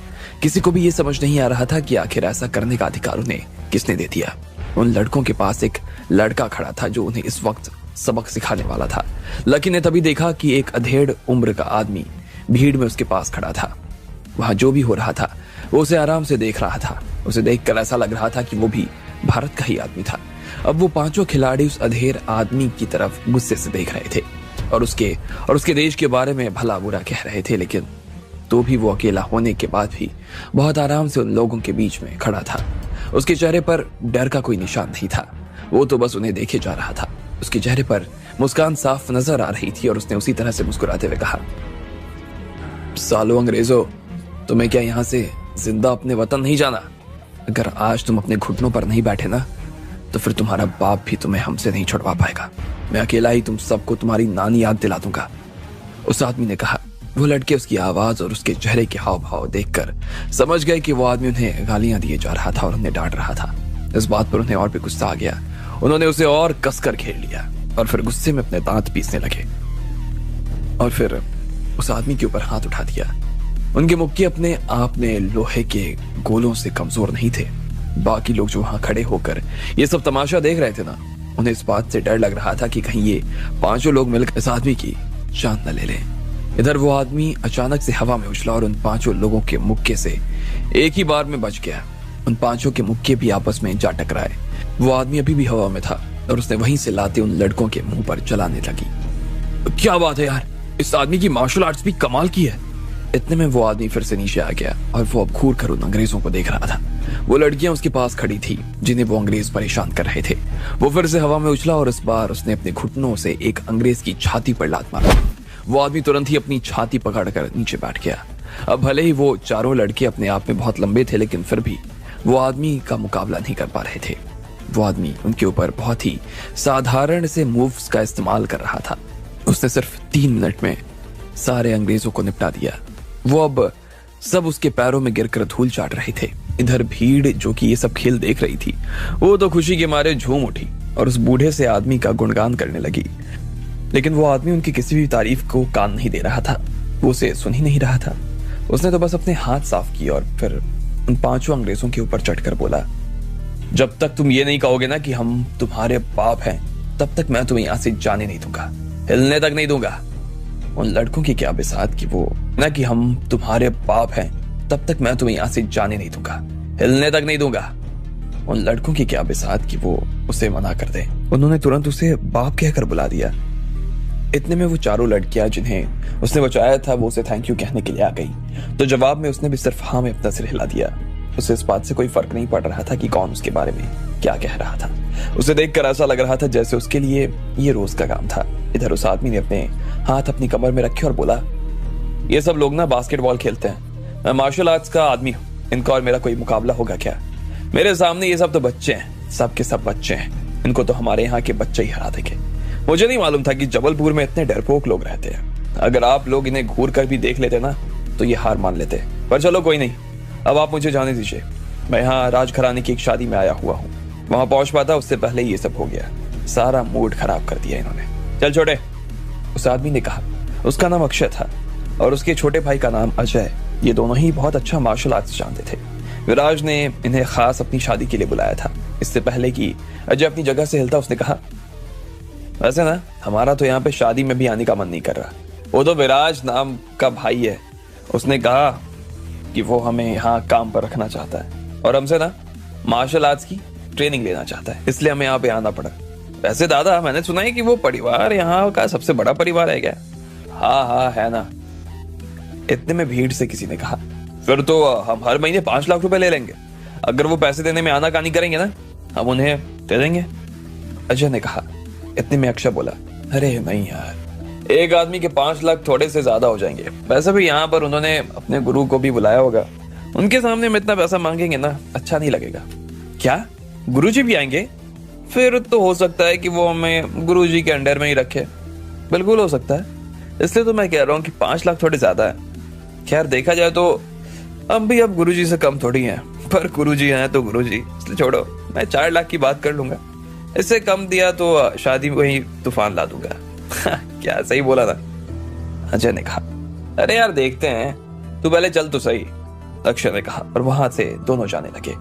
किसी को भी ये समझ नहीं आ रहा था कि आखिर ऐसा करने का अधिकार उन्हें किसने दे दिया। उन लड़कों के पास एक लड़का खड़ा था जो उन्हें इस वक्त सबक सिखाने वाला था। लकी ने तभी देखा कि एक अधेड़ उम्र का आदमी भीड़ में उसके पास खड़ा था। वहां जो भी हो रहा था वो उसे आराम से देख रहा था। उसे देखकर ऐसा लग रहा था कि वो भी भारत का ही आदमी था। अब वो 5 खिलाड़ी उस अधेड़ आदमी की तरफ गुस्से से देख रहे थे और उसके देश के बारे में भला बुरा कह रहे थे, लेकिन तो भी वो अकेला होने के बाद भी बहुत आराम से उन लोगों के बीच में खड़ा था। उसके चेहरे पर डर का कोई निशान नहीं था। वो तो बस उन्हें देखे जा रहा था। उसके चेहरे पर मुस्कान साफ नजर आ रही थी और उसने उसी तरह से मुस्कुराते हुए कहा, सालो अंग्रेजों, तुम्हें क्या यहाँ से जिंदा अपने वतन नहीं जाना? अगर आज तुम अपने घुटनों पर नहीं बैठे ना तो फिर तुम्हारा बाप भी तुम्हें हमसे नहीं छुड़वा पाएगा। मैं अकेला ही तुम सबको तुम्हारी नानी याद दिला दूंगा। उस आदमी ने कहा। वो लड़के उसकी आवाज और उसके चेहरे के हाव भाव देखकर समझ गए कि वो आदमी उन्हें गालियां दिए जा रहा था और उन्हें डांट रहा था। इस बात पर उन्हें और भी गुस्सा आ गया। उन्होंने उसे और कसकर घेर लिया और फिर गुस्से में अपने दांत पीसने लगे और फिर उस आदमी के ऊपर हाथ उठा दिया। उनके मुक्के अपने आप में लोहे के गोलों से कमजोर नहीं थे। बाकी लोग जो वहां खड़े होकर ये सब तमाशा देख रहे थे ना, उन्हें इस बात से डर लग रहा था कि कहीं ये 5 लोग मिलकर इस आदमी की जान न ले लें। इधर वो आदमी अचानक से हवा में उछला और उन 5 लोगों के मुक्के से एक ही बार में बच गया। उन 5 के मुक्के भी आपस में जा टकराए। वो आदमी अभी भी हवा में था और उसने वहीं से लाते उन लड़कों के मुंह पर चलाने लगी। क्या बात है यार, इस आदमी की मार्शल आर्ट्स भी कमाल की है। इतने में वो आदमी फिर से नीचे आ गया और वो अब घूर कर उन अंग्रेजों को देख रहा था। वो लड़कियां उसके पास खड़ी थी जिन्हें वो अंग्रेज परेशान कर रहे थे। वो फिर से हवा में उछला और इस बार उसने अपने घुटनों से एक अंग्रेज की छाती पर लात मारा। वो आदमी तुरंत ही अपनी छाती पकड़कर नीचे बैठ गया। अब भले ही वो चारों लड़के अपने आप में बहुत लंबे थे, लेकिन फिर भी वो आदमी का मुकाबला नहीं कर पा रहे थे। वो आदमी उनके ऊपर बहुत ही साधारण से मूव्स का इस्तेमाल कर रहा था। उसने सिर्फ 3 मिनट में सारे अंग्रेजों को निपटा दिया। वो अब सब उसके पैरों में गिरकर धूल चाट रहे थे। इधर भीड़ जो कि ये सब खेल देख रही थी, वो तो खुशी के मारे झूम उठी और उस बूढ़े से आदमी का गुणगान करने लगी। लेकिन वो आदमी उनकी किसी भी तारीफ को कान नहीं दे रहा था, वो उसे सुन ही नहीं रहा था। उसने तो बस अपने हाथ साफ किए और फिर उन 5 अंग्रेजों के ऊपर चढ़कर बोला, जब तक तुम ये नहीं कहोगे ना कि हम तुम्हारे बाप हैं, तब तक मैं तुम्हें यहां से जाने नहीं दूंगा, हिलने तक नहीं दूंगा। उन लड़कों की क्या बिसात कि वो ना कि हम तुम्हारे बाप हैं, तब तक मैं तुम्हें यहां से जाने नहीं दूंगा, हिलने तक नहीं दूंगा। उन लड़कों की क्या बिसात कि वो उसे मना कर दे। उन्होंने तुरंत उसे बाप कहकर बुला दिया। इतने में वो चारों लड़कियां जिन्हें उसने बचाया था, वो उसे थैंक यू कहने के लिए आ गई। तो जवाब में उसने भी सिर्फ हाँ में अपना सिर हिला दिया। उसे इस बात से कोई फर्क नहीं पड़ रहा था कि कौन उसके बारे में क्या कह रहा था। उसे देखकर ऐसा लग रहा था जैसे उसके लिए ये रोज का काम था। इधर उस आदमी ने अपने हाथ अपनी कमर में रखे और बोला, ये सब लोग ना बास्केटबॉल खेलते हैं, मैं मार्शल आर्ट्स का आदमी हूँ, इनका और मेरा कोई मुकाबला होगा क्या? मेरे सामने ये सब तो बच्चे हैं, सब के सब बच्चे हैं, इनको तो हमारे यहाँ के बच्चे ही हरा देंगे। मुझे नहीं मालूम था कि जबलपुर में इतने डरपोक लोग रहते हैं। अगर आप लोग इन्हें घूर कर भी देख लेते ना तो ये हार मान लेते। पर चलो कोई नहीं, अब आप मुझे जाने दीजिए। मैं यहाँ राजघराने की एक शादी में आया हुआ हूँ, वहां पहुंच पाता उससे पहले ये सब हो गया। सारा मूड खराब कर दिया इन्होंने। चल छोटे, उस आदमी ने कहा। उसका नाम अक्षय था और उसके छोटे भाई का नाम अजय। ये दोनों ही बहुत अच्छा मार्शल आर्ट्स जानते थे। विराज ने इन्हें खास अपनी शादी के लिए बुलाया था। इससे पहले कि अजय अपनी जगह से हिलता उसने कहा, वैसे ना हमारा तो यहाँ पे शादी में भी आने का मन नहीं कर रहा। वो तो विराज नाम का भाई है, उसने कहा कि वो हमें यहाँ काम पर रखना चाहता है और हमसे ना मार्शल आर्ट्स की ट्रेनिंग लेना चाहता है, इसलिए हमें यहाँ पे आना पड़ा। वैसे दादा मैंने सुना है कि वो परिवार यहाँ का सबसे बड़ा परिवार है क्या? हाँ है ना। इतने में भीड़ से किसी ने कहा, फिर तो हम हर महीने 5 लाख रुपए ले लेंगे। अगर वो पैसे देने में आनाकानी करेंगे ना, हम उन्हें दे देंगे। अजय ने कहा। इतने में अक्षय बोला, अरे नहीं यार, एक आदमी के 5 लाख थोड़े से ज्यादा हो जाएंगे। वैसे भी यहाँ पर उन्होंने अपने गुरु को भी बुलाया होगा, उनके सामने हम इतना पैसा मांगेंगे ना अच्छा नहीं लगेगा। क्या गुरुजी भी आएंगे? फिर तो हो सकता है कि वो हमें गुरुजी के अंडर में ही रखे। बिल्कुल हो सकता है, इसलिए तो मैं कह रहा हूँ कि 5 लाख थोड़े ज्यादा है। खैर देखा जाए तो हम भी अब गुरुजी से कम थोड़ी हैं, पर गुरुजी हैं तो गुरुजी, इसलिए छोड़ो, मैं 4 लाख की बात कर लूंगा। इससे कम दिया तो शादी में वही तूफान ला दूंगा। क्या सही बोला ना? अजय ने कहा। अरे यार देखते हैं, तू पहले चल तो सही, अक्षय ने कहा और वहां से दोनों जाने लगे।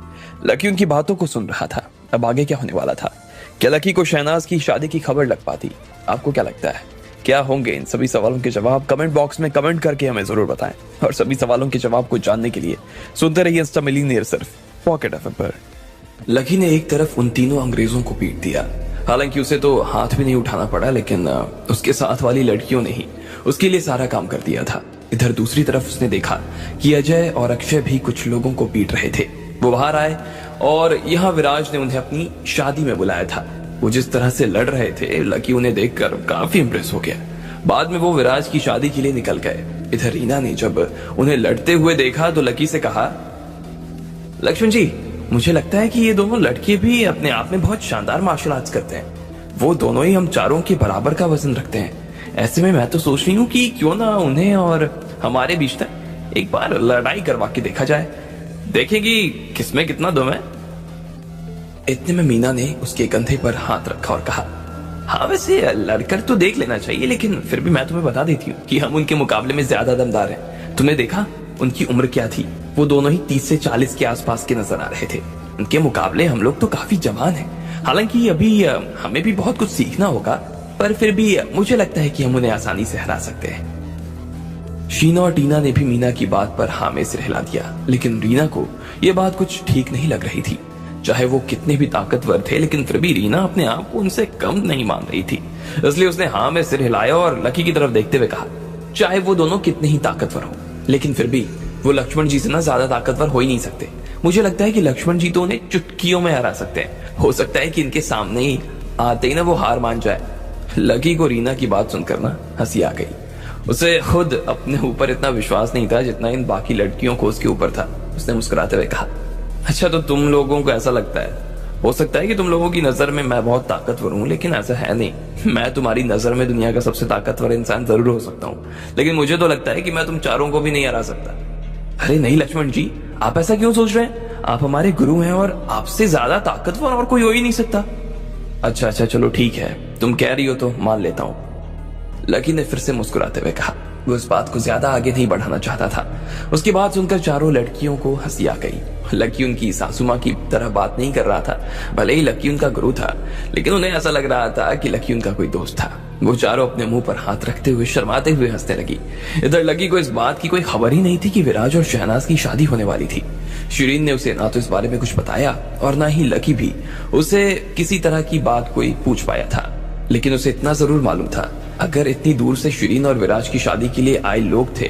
लकी उनकी बातों को सुन रहा था। अब आगे क्या होने वाला था? क्या लकी को शहनाज की शादी की खबर लग पाती? आपको क्या लगता है क्या होंगे इन सभी सवालों के जवाब? कमेंट बॉक्स में कमेंट करके हमें जरूर बताएं और सभी सवालों के जवाब को जानने के लिए सुनते रहिए इंस्टा मिलीनियर सिर्फ पॉकेट एफएम पर। लकी ने एक तरफ उन तीनों अंग्रेजों को पीट दिया। हालांकि उसे तो हाथ भी नहीं उठाना पड़ा, लेकिन उसके साथ वाली लड़कियों ने ही उसके लिए सारा काम कर दिया था। इधर दूसरी तरफ उसने देखा कि अजय और अक्षय भी कुछ लोगों को पीट रहे थे। वो बाहर आए और यहाँ विराज ने उन्हें अपनी शादी में बुलाया था। वो जिस तरह से लड़ रहे थे, लकी उन्हें देखकर काफी इंप्रेस हो गया। बाद में वो विराज की शादी के लिए निकल गए। इधर रीना ने जब उन्हें लड़ते हुए देखा तो लकी से कहा, लक्ष्मण जी, मुझे लगता है कि ये दोनों लड़के भी अपने आप में बहुत शानदार मार्शल आर्ट्स करते हैं। वो दोनों ही हम चारों के बराबर का वजन रखते हैं। ऐसे में मैं तो सोच रही हूँ कि क्यों ना उन्हें और हमारे बीच तक एक बार लड़ाई करवा के देखा जाए, देखेंगी किसमें कितना दम है। इतने में मीना ने उसके कंधे पर हाथ रखा और कहा, हाँ वैसे लड़कर तो देख लेना चाहिए, लेकिन फिर भी मैं तुम्हें बता देती हूँ कि हम उनके मुकाबले में ज्यादा दमदार हैं। तुमने देखा उनकी उम्र क्या थी? वो दोनों ही 30 से 40 के आसपास के नजर आ रहे थे। उनके मुकाबले हम लोग तो काफी जवान हैं। हालांकि अभी हमें भी बहुत कुछ सीखना होगा, पर फिर भी मुझे लगता है कि हम उन्हें आसानी से हरा सकते हैं। शीना और टीना ने भी मीना की बात पर हाँ में सिर हिला दिया, लेकिन रीना को यह बात कुछ ठीक नहीं लग रही थी। चाहे वो कितने भी ताकतवर थे, लेकिन फिर भी रीना अपने आप को उनसे कम नहीं मान रही थी। इसलिए उसने हाँ में सिर हिलाया और लकी की तरफ देखते हुए कहा, चाहे वो दोनों कितने ही ताकतवर हो, लेकिन फिर भी वो लक्ष्मण जी से ना ज्यादा ताकतवर हो ही नहीं सकते। मुझे लगता है कि लक्ष्मण जी तो उन्हें चुटकियों में हरा सकते हैं। हो सकता है कि इनके सामने ही आते ही ना वो हार मान जाए। लकी को रीना की बात सुनकर ना हंसी आ गई। उसे खुद अपने ऊपर इतना विश्वास नहीं था जितना इन बाकी लड़कियों को उसके ऊपर था। उसने मुस्कुराते हुए कहा, अच्छा तो तुम लोगों को ऐसा लगता है? हो सकता है कि तुम लोगों की नजर में मैं बहुत ताकतवर हूं, लेकिन ऐसा है नहीं। मैं तुम्हारी नजर में दुनिया का सबसे ताकतवर इंसान जरूर हो सकता हूँ, लेकिन मुझे तो लगता है कि मैं तुम चारों को भी नहीं हरा सकता। अरे नहीं लक्ष्मण जी, आप ऐसा क्यों सोच रहे हैं? आप हमारे गुरु हैं और आपसे ज्यादा ताकतवर और कोई हो ही नहीं सकता। अच्छा अच्छा चलो ठीक है, तुम कह रही हो तो मान लेता हूं, लकी ने फिर से मुस्कुराते हुए कहा। वो इस बात को ज्यादा आगे नहीं बढ़ाना चाहता था। उसकी बात सुनकर चारों लड़कियों को हंसी आ गई। लकी उनकी सासू माँ की तरह बात नहीं कर रहा था। भले ही लकी उनका गुरु था, लेकिन उन्हें ऐसा लग रहा था कि लकी उनका कोई दोस्त था। वो चारों अपने मुंह पर हाथ रखते हुए शर्माते हुए हंसने लगी। इधर लकी को इस बात की कोई खबर ही नहीं थी कि विराज और शहनाज की शादी होने वाली थी। शिरीन ने उसे ना तो इस बारे में कुछ बताया और ना ही लकी भी उसे किसी तरह की बात कोई पूछ पाया था। लेकिन उसे इतना जरूर मालूम था, अगर इतनी दूर से शिरीन और विराज की शादी के लिए आए लोग थे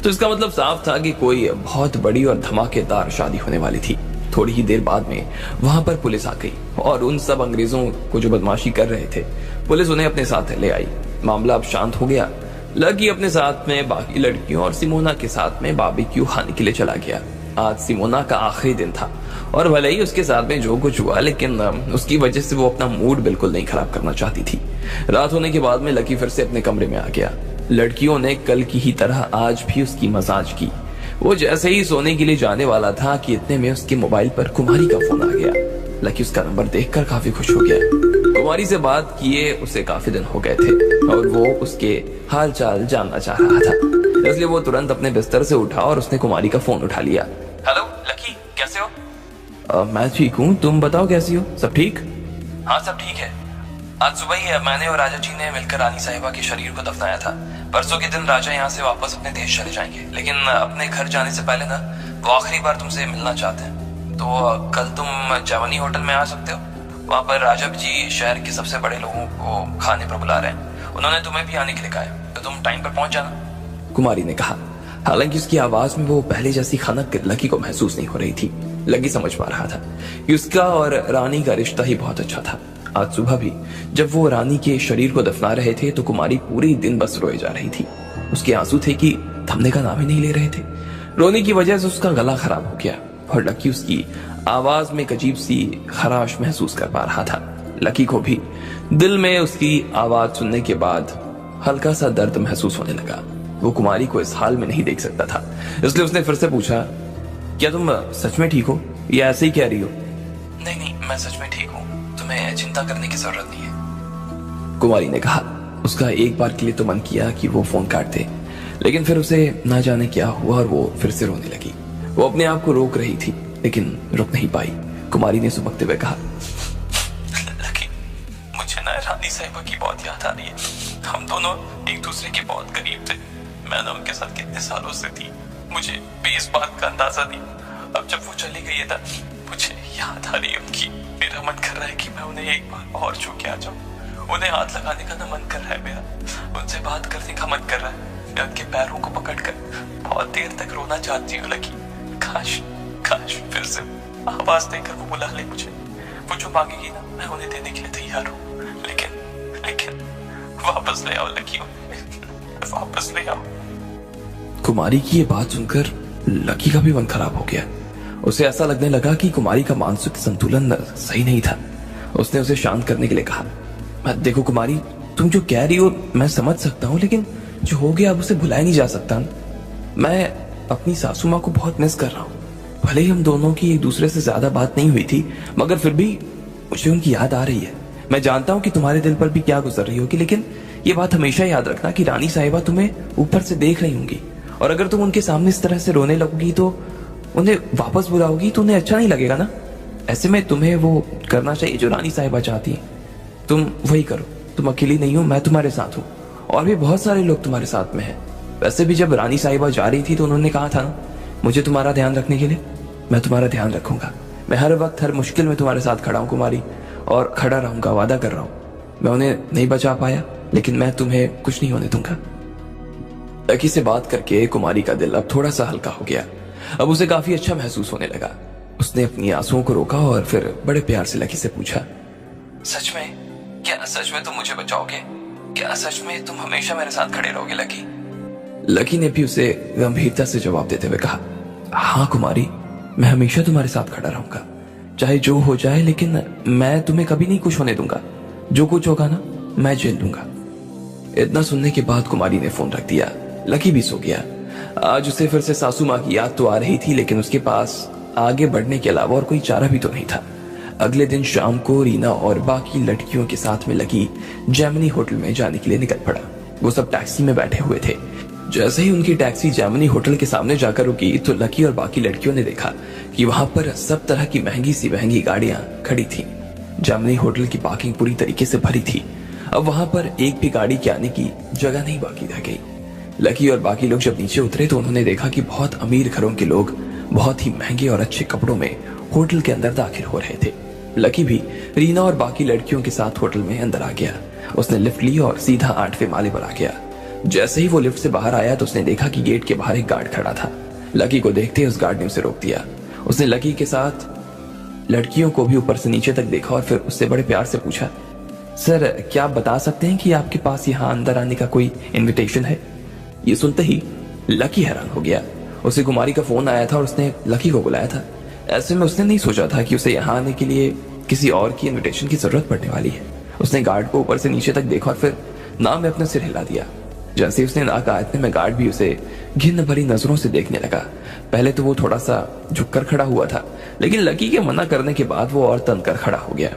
तो इसका मतलब साफ था कि कोई बहुत बड़ी और धमाकेदार शादी होने वाली थी। थोड़ी ही देर बाद में वहां पर पुलिस आ गई और उन सब अंग्रेजों को जो बदमाशी कर रहे थे, पुलिस उन्हें अपने साथ ले आई। मामला अब शांत हो गया। लकी अपने साथ में बाकी लड़कियों और सिमोना के साथ में बारबेक्यू खाने के लिए चला गया। आज सिमोना का आखिरी दिन था और भले ही उसके साथ में जो कुछ हुआ, लेकिन उसकी वजह से वो अपना मूड बिल्कुल नहीं खराब करना चाहती थी। रात होने के बाद में लकी फिर से अपने कमरे में आ गया। लड़कियों ने कल की ही तरह आज भी उसकी मसाज की। वो जैसे ही सोने के लिए जाने वाला था कि इतने में उसके मोबाइल पर कुमारी का फोन आ गया। लकी उसका नंबर देखकर काफी खुश हो गया। कुमारी से बात किए उसे काफी दिन हो गए थे और वो उसके हाल चाल जानना चाह रहा था, इसलिए वो तुरंत अपने बिस्तर से उठा और उसने कुमारी का फोन उठा लिया। हेलो लकी, कैसे हो? मैं ठीक हूँ, तुम बताओ कैसी हो? सब ठीक? हाँ सब ठीक है। आज सुबह ही मैंने और राजा जी ने मिलकर रानी साहिबा के शरीर को दफनाया था। परसों के दिन राजा यहाँ से वापस अपने देश चले जाएंगे, लेकिन अपने घर जाने से पहले ना वो आखिरी बार तुमसे मिलना चाहते हैं। तो कल तुम जवानी होटल में आ सकते हो। वहाँ पर राजा जी शहर के सबसे बड़े लोगों को खाने पर बुला रहे हैं। उन्होंने तुम्हें भी आने के लिए कहा है, तो तुम टाइम पर पहुंच जाना, कुमारी ने कहा। हालांकि उसकी आवाज में वो पहले जैसी खनक लकी को महसूस नहीं हो रही थी। लकी समझ पा रहा था कि उसका और रानी का रिश्ता ही बहुत अच्छा था। आज सुबह भी जब वो रानी के शरीर को दफना रहे थे तो कुमारी पूरे दिन बस रोए जा रही थी। उसके आंसू थे कि थमने का नाम ही नहीं ले रहे थे। रोने की वजह से उसका गला खराब हो गया और लकी उसकी आवाज में एक अजीब सी खराश महसूस कर पा रहा था। लकी को भी दिल में उसकी आवाज सुनने के बाद हल्का सा दर्द महसूस होने लगा। वो कुमारी को इस हाल में नहीं देख सकता था, इसलिए उसने फिर से पूछा, क्या तुम सच में ठीक हो या ऐसे ही कह रही हो? नहीं नहीं, मैं सच में ठीक हूँ, तुम्हें चिंता करने की जरूरत नहीं है, कुमारी ने कहा। उसका एक बार के लिए तो मन किया कि वो फोन काट दे, लेकिन फिर उसे ना जाने क्या हुआ और वो फिर से रोने लगी। वो अपने आप को रोक रही थी लेकिन रुक नहीं पाई। कुमारी ने सुबकते हुए कहा, लकी, मुझे ना रानी साहिबा की बहुत याद आ रही है। हम दोनों एक दूसरे के बहुत करीब थे। मैं ना उनके साथ कितने सालों से थी, मुझे भी इस बात का अंदाजा नहीं। अब जब वो चली गई है ना, मुझे याद आ रही है उनकी। मेरा मन कर रहा है कि मैं उन्हें एक बार और छू के आ जाऊं। उन्हें हाथ लगाने का ना मन कर रहा है मेरा, उनसे बात करने का मन कर रहा है। मैं उनके पैरों को पकड़कर बहुत देर तक रोना चाहती हूँ लकी। काश काश फिर से आवाज देकर वो बुला ले मुझे। वो जो मांगेगी ना, मैं उन्हें देने के लिए तैयार हूँ, लेकिन वापस ले आओ लकी, वापस ले आओ। कुमारी की ये बात सुनकर लकी का भी मन खराब हो गया। उसे ऐसा लगने लगा कि कुमारी का मानसिक संतुलन सही नहीं था। उसने उसे शांत करने के लिए कहा, देखो कुमारी, तुम जो कह रही हो मैं समझ सकता हूँ, लेकिन जो हो गया अब उसे भुलाया नहीं जा सकता। मैं अपनी सासू माँ को बहुत मिस कर रहा हूँ। भले ही हम दोनों की एक दूसरे से ज्यादा बात नहीं हुई थी, मगर फिर भी मुझे उनकी याद आ रही है। मैं जानता हूँ कि तुम्हारे दिल पर भी क्या गुजर रही होगी, लेकिन ये बात हमेशा याद रखना कि रानी साहिबा तुम्हें ऊपर से देख रही होंगी, और अगर तुम उनके सामने इस तरह से रोने लगोगी तो उन्हें वापस बुलाओगी तो उन्हें अच्छा नहीं लगेगा ना। ऐसे में तुम्हें वो करना चाहिए जो रानी साहिबा चाहती है। तुम वही करो। तुम अकेली नहीं हो, मैं तुम्हारे साथ हूँ, और भी बहुत सारे लोग तुम्हारे साथ में हैं। वैसे भी जब रानी साहिबा जा रही थी तो उन्होंने कहा था ना मुझे तुम्हारा ध्यान रखने के लिए। मैं तुम्हारा ध्यान रखूंगा। मैं हर वक्त हर मुश्किल में तुम्हारे साथ खड़ा हूँ कुमारी, और खड़ा रहूंगा, वादा कर रहा हूँ। मैं उन्हें नहीं बचा पाया, लेकिन मैं तुम्हें कुछ नहीं होने दूंगा। लकी से बात करके कुमारी का दिल अब थोड़ा सा हल्का हो गया। अब उसे काफी अच्छा महसूस होने लगा। उसने अपनी आंसुओं को रोका और फिर बड़े प्यार से लकी से पूछा, सच में? क्या सच में तुम मुझे बचाओगे? क्या सच में तुम हमेशा मेरे साथ खड़े रहोगे लकी? लकी ने भी उसे गंभीरता से जवाब देते हुए कहा, हाँ कुमारी, मैं हमेशा तुम्हारे साथ खड़ा रहूंगा, चाहे जो हो जाए, लेकिन मैं तुम्हें कभी नहीं कुछ होने दूंगा। जो कुछ होगा ना, मैं झेल लूंगा। इतना सुनने के बाद कुमारी ने फोन रख दिया। लकी भी सो गया। आज उसे फिर से सासू माँ की याद तो आ रही थी, लेकिन उसके पास आगे बढ़ने के अलावा और कोई चारा भी तो नहीं था। अगले दिन शाम को रीना और बाकी लड़कियों के साथ में लकी जैमिनी होटल में जाने के लिए निकल पड़ा। वो सब टैक्सी में बैठे हुए थे। जैसे ही उनकी टैक्सी जैमिनी होटल के सामने जाकर रुकी तो लकी और बाकी लड़कियों ने देखा कि वहां पर सब तरह की महंगी सी महंगी गाड़ियां खड़ी थी। जैमिनी होटल की पार्किंग पूरी तरीके से भरी थी। अब वहां पर एक भी गाड़ी के आने की जगह नहीं बाकी रह गई। लकी और बाकी लोग जब नीचे उतरे तो उन्होंने देखा कि बहुत अमीर घरों के लोग बहुत ही महंगे और अच्छे कपड़ों में होटल के अंदर दाखिल हो रहे थे। लकी भी रीना और बाकी लड़कियों के साथ होटल में अंदर आ गया। उसने लिफ्ट ली और सीधा 8वें माले पर आ गया। जैसे ही वो लिफ्ट से बाहर आया तो उसने देखा कि गेट के बाहर एक गार्ड खड़ा था। लकी को देखते ही उस गार्ड ने उसे रोक दिया। उसने लकी के साथ लड़कियों को भी ऊपर से नीचे तक देखा और फिर उससे बड़े प्यार से पूछा, सर क्या आप बता सकते हैं कि आपके पास यहाँ अंदर आने का कोई इनविटेशन है? ये सुनते ही लकी हैरान हो गया। उसे कुमारी का फोन आया था और उसने लकी को बुलाया था। ऐसे में उसने नहीं सोचा था कि उसे यहाँ आने के लिए किसी और की इनविटेशन की जरूरत पड़ने वाली है। उसने गार्ड को ऊपर से नीचे तक देखा और फिर ना में अपना सिर हिला दिया। जैसे उसने ना कहा इतने में गार्ड भी उसे घिन भरी नजरों से देखने लगा। पहले तो वो थोड़ा सा झुककर खड़ा हुआ था, लेकिन लकी के मना करने के बाद वो और तनकर खड़ा हो गया।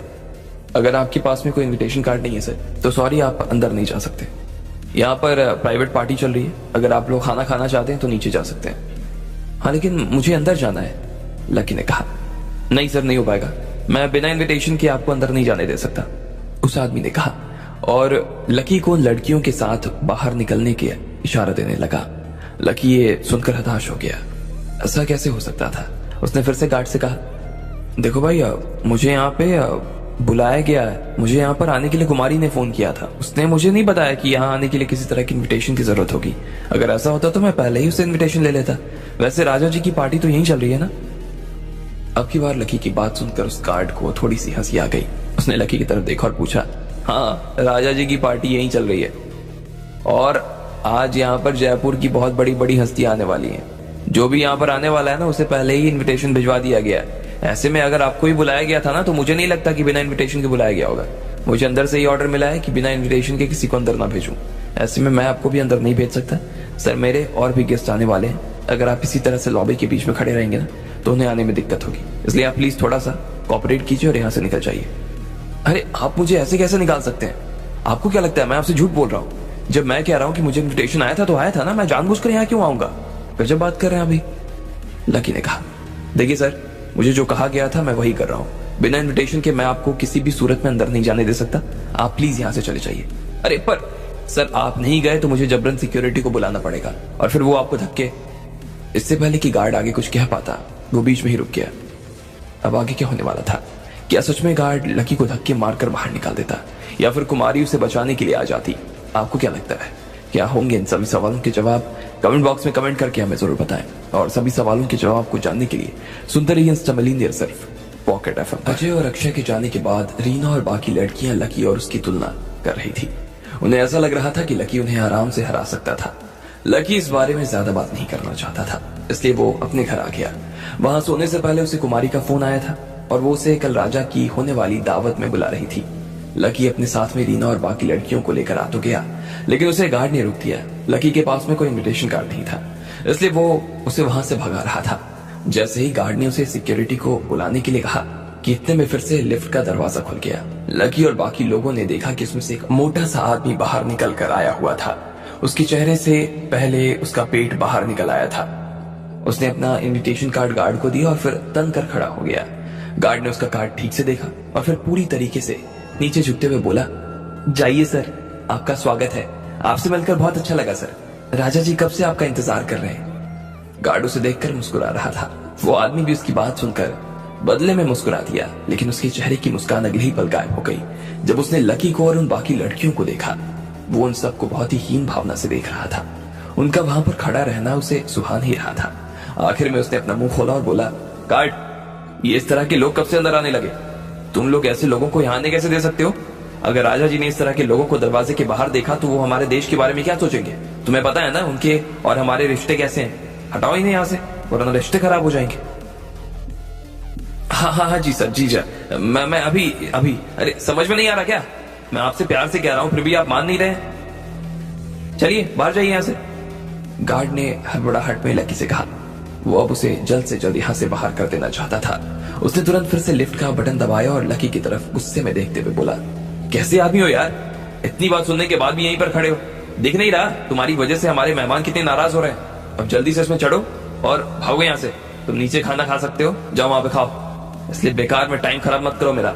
अगर आपके पास में कोई इनविटेशन कार्ड नहीं है सर, तो सॉरी, आप अंदर नहीं जा सकते। यहाँ पर प्राइवेट पार्टी चल रही है। अगर आप लोग खाना खाना चाहते हैं तो नीचे जा सकते हैं। हाँ, लेकिन मुझे अंदर जाना है, लकी ने कहा। नहीं सर, नहीं हो पाएगा। मैं बिना इनविटेशन के आपको अंदर नहीं जाने दे सकता, उस आदमी ने कहा और लकी को लड़कियों के साथ बाहर निकलने के इशारा देने लगा। लकी ये सुनकर हताश हो गया। ऐसा कैसे हो सकता था? उसने फिर से गार्ड से कहा, देखो भाई, मुझे यहाँ पे बुलाया गया है। मुझे यहाँ पर आने के लिए कुमारी ने फोन किया था। उसने मुझे नहीं बताया कि यहाँ आने के लिए किसी तरह की इनविटेशन की जरूरत होगी। अगर ऐसा होता तो मैं पहले ही उससे इनविटेशन ले लेता। वैसे राजा जी की पार्टी तो यहीं चल रही है ना? अब की बार लकी की बात सुनकर उस गार्ड को थोड़ी सी हंसी आ गई। उसने लकी की तरफ देखा और पूछा, हाँ, राजा जी की पार्टी यहीं चल रही है और आज यहाँ पर जयपुर की बहुत बड़ी बड़ी हस्तियां आने वाली हैं। जो भी यहाँ पर आने वाला है ना, उसे पहले ही इनविटेशन भिजवा दिया गया है। ऐसे में अगर आपको ही बुलाया गया था ना, तो मुझे नहीं लगता कि बिना इनविटेशन के बुलाया गया होगा। मुझे अंदर से ही ऑर्डर मिला है कि बिना इनविटेशन के किसी को अंदर ना भेजूं। ऐसे में मैं आपको भी अंदर नहीं भेज सकता। सर, मेरे और भी गेस्ट आने वाले हैं। अगर आप इसी तरह से लॉबी के बीच में खड़े रहेंगे ना, तो उन्हें आने में दिक्कत होगी। इसलिए आप प्लीज थोड़ा सा कोऑपरेट कीजिए और यहाँ से निकल जाइए। अरे आप मुझे ऐसे कैसे निकाल सकते हैं? आपको क्या लगता है मैं आपसे झूठ बोल रहा हूँ? जब मैं कह रहा हूँ कि मुझे इनविटेशन आया था तो आया था ना। मैं जानबूझकर यहाँ क्यों आऊंगा? गजब बात कर रहे हैं अभी, लकी ने कहा। देखिए सर, मुझे जो कहा गया था मैं वही कर रहा हूँ। बिना इनविटेशन के मैं आपको किसी भी सूरत में अंदर नहीं जाने दे सकता। आप प्लीज यहाँ से चले जाइए। अरे पर सर, आप नहीं गए तो मुझे जबरन सिक्योरिटी को बुलाना पड़ेगा और फिर वो आपको धक्के। इससे पहले कि गार्ड आगे कुछ कह पाता, वो बीच में ही रुक गया। अब आगे क्या होने वाला था? क्या सच में गार्ड लकी को धक्के मारकर बाहर निकाल देता या फिर कुमारी उसे बचाने के लिए आ जाती? आपको क्या लगता है? क्या होंगे इन सभी सवालों के जवाब? कमेंट बॉक्स में कमेंट करके हमें जरूर बताएं। और सभी सवालों के जवाब को जानने के लिए सुनते रहिए इंस्टा मिलियनेयर सिर्फ पॉकेट एफएम। अजय और अक्षय के जाने के बाद रीना और बाकी लड़कियां लकी और उसकी तुलना कर रही थी। उन्हें ऐसा लग रहा था कि लकी उन्हें आराम से हरा सकता था। लकी इस बारे में ज्यादा बात नहीं करना चाहता था, इसलिए वो अपने घर आ गया। वहां सोने से पहले उसे कुमारी का फोन आया था और वो उसे कल राजा की होने वाली दावत में बुला रही थी। लकी अपने साथ में रीना और बाकी लड़कियों को लेकर आ तो गया, लेकिन उसे गार्ड ने रोक दिया। लकी के पास में कोई इनविटेशन कार्ड नहीं था, इसलिए वो उसे वहां से भगा रहा था। जैसे ही गार्ड ने उसे सिक्योरिटी को बुलाने के लिए कहा कि इतने में फिर से लिफ्ट का दरवाजा खुल गया। लकी और बाकी लोगों ने देखा कि उसमें से एक मोटा सा आदमी बाहर निकल कर आया हुआ था। उसके चेहरे से पहले उसका पेट बाहर निकल आया था। उसने अपना इनविटेशन कार्ड गार्ड को दिया और फिर तन कर खड़ा हो गया। गार्ड ने उसका कार्ड ठीक से देखा और फिर पूरी तरीके से नीचे झुकते हुए बोला, जाइए सर, आपका स्वागत है। आपसे मिलकर बहुत अच्छा लगा सर। राजा जी कब से आपका इंतजार कर रहे हैं। गार्ड उसे देखकर मुस्कुरा रहा था। वो आदमी भी उसकी बात सुनकर बदले में मुस्कुरा दिया, लेकिन उसके चेहरे की मुस्कान अगले ही पल गायब हो गई। जब उसने लकी को और उन बाकी लड़कियों को देखा, वो उन सबको बहुत ही हीन भावना से देख रहा था। उनका वहां पर खड़ा रहना उसे सुहा नहीं रहा था। आखिर में उसने अपना मुंह खोला और बोला, गार्ड, ये इस तरह के लोग कब से अंदर आने लगे? तुम लोग ऐसे लोगों को यहाँ आने कैसे दे सकते हो? अगर राजा जी ने इस तरह के लोगों को दरवाजे के बाहर देखा तो वो हमारे देश के बारे में क्या सोचेंगे? तुम्हें पता है ना उनके और हमारे रिश्ते कैसे हैं। हटाओ इन्हें यहाँ से वरना रिश्ते खराब हो जाएंगे। हाँ हाँ हाँ जी सर, जी सर, मैं अभी अभी। अरे समझ में नहीं आ रहा क्या? मैं आपसे प्यार से कह रहा हूं फिर भी आप मान नहीं रहे। चलिए बाहर जाइए यहाँ से। गार्ड ने हड़बड़ाहट में लकी से कहा। वो अब उसे जल्द से जल्द यहाँ से बाहर कर देना चाहता था। उसने तुरंत फिर से लिफ्ट का बटन दबाया और लकी की तरफ गुस्से में देखते हुए बोला, कैसे आदमी हो यार? इतनी बात सुनने के बाद भी यहीं पर खड़े हो? दिख नहीं रहा तुम्हारी वजह से हमारे मेहमान कितने नाराज हो रहे हैं? अब जल्दी से इसमें चढ़ो और भागो यहाँ से। तुम नीचे खाना खा सकते हो, जाओ वहां पे खाओ। इसलिए बेकार में टाइम खराब मत करो मेरा।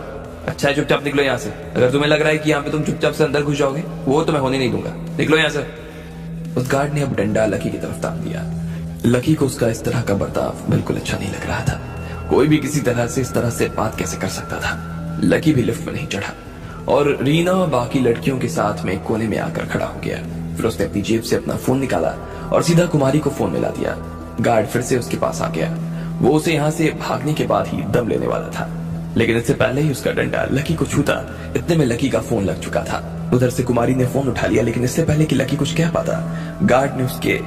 अच्छा है चुपचाप निकलो यहाँ से। अगर तुम्हें लग रहा है कि यहाँ पे तुम चुपचाप से अंदर घुस जाओगे, वो तो मैं होने नहीं दूंगा। निकलो यहाँ से। उस गार्ड ने अब डंडा लकी की तरफ तान दिया। लकी को उसका इस तरह का बर्ताव बिल्कुल अच्छा नहीं लग रहा था। कोई भी किसी तरह से इस तरह से बात कैसे कर सकता था? लकी भी लिफ्ट में नहीं चढ़ा और रीना और बाकी लड़कियों के साथ में कोने में आकर खड़ा हो गया। फिर उसने अपनी जेब से अपना फोन निकाला और सीधा कुमारी को फोन मिला दिया। गार्ड फिर से उसके पास आ गया। वो उसे यहाँ से भागने के बाद ही दम लेने वाला था, लेकिन इससे पहले ही उसका डंडा लकी को छूता, इतने में लकी का फोन लग चुका था। उधर से कुमारी ने फोन उठा लिया, लेकिन इससे पहले कि लकी कुछ कह पाता, गार्ड ने उसके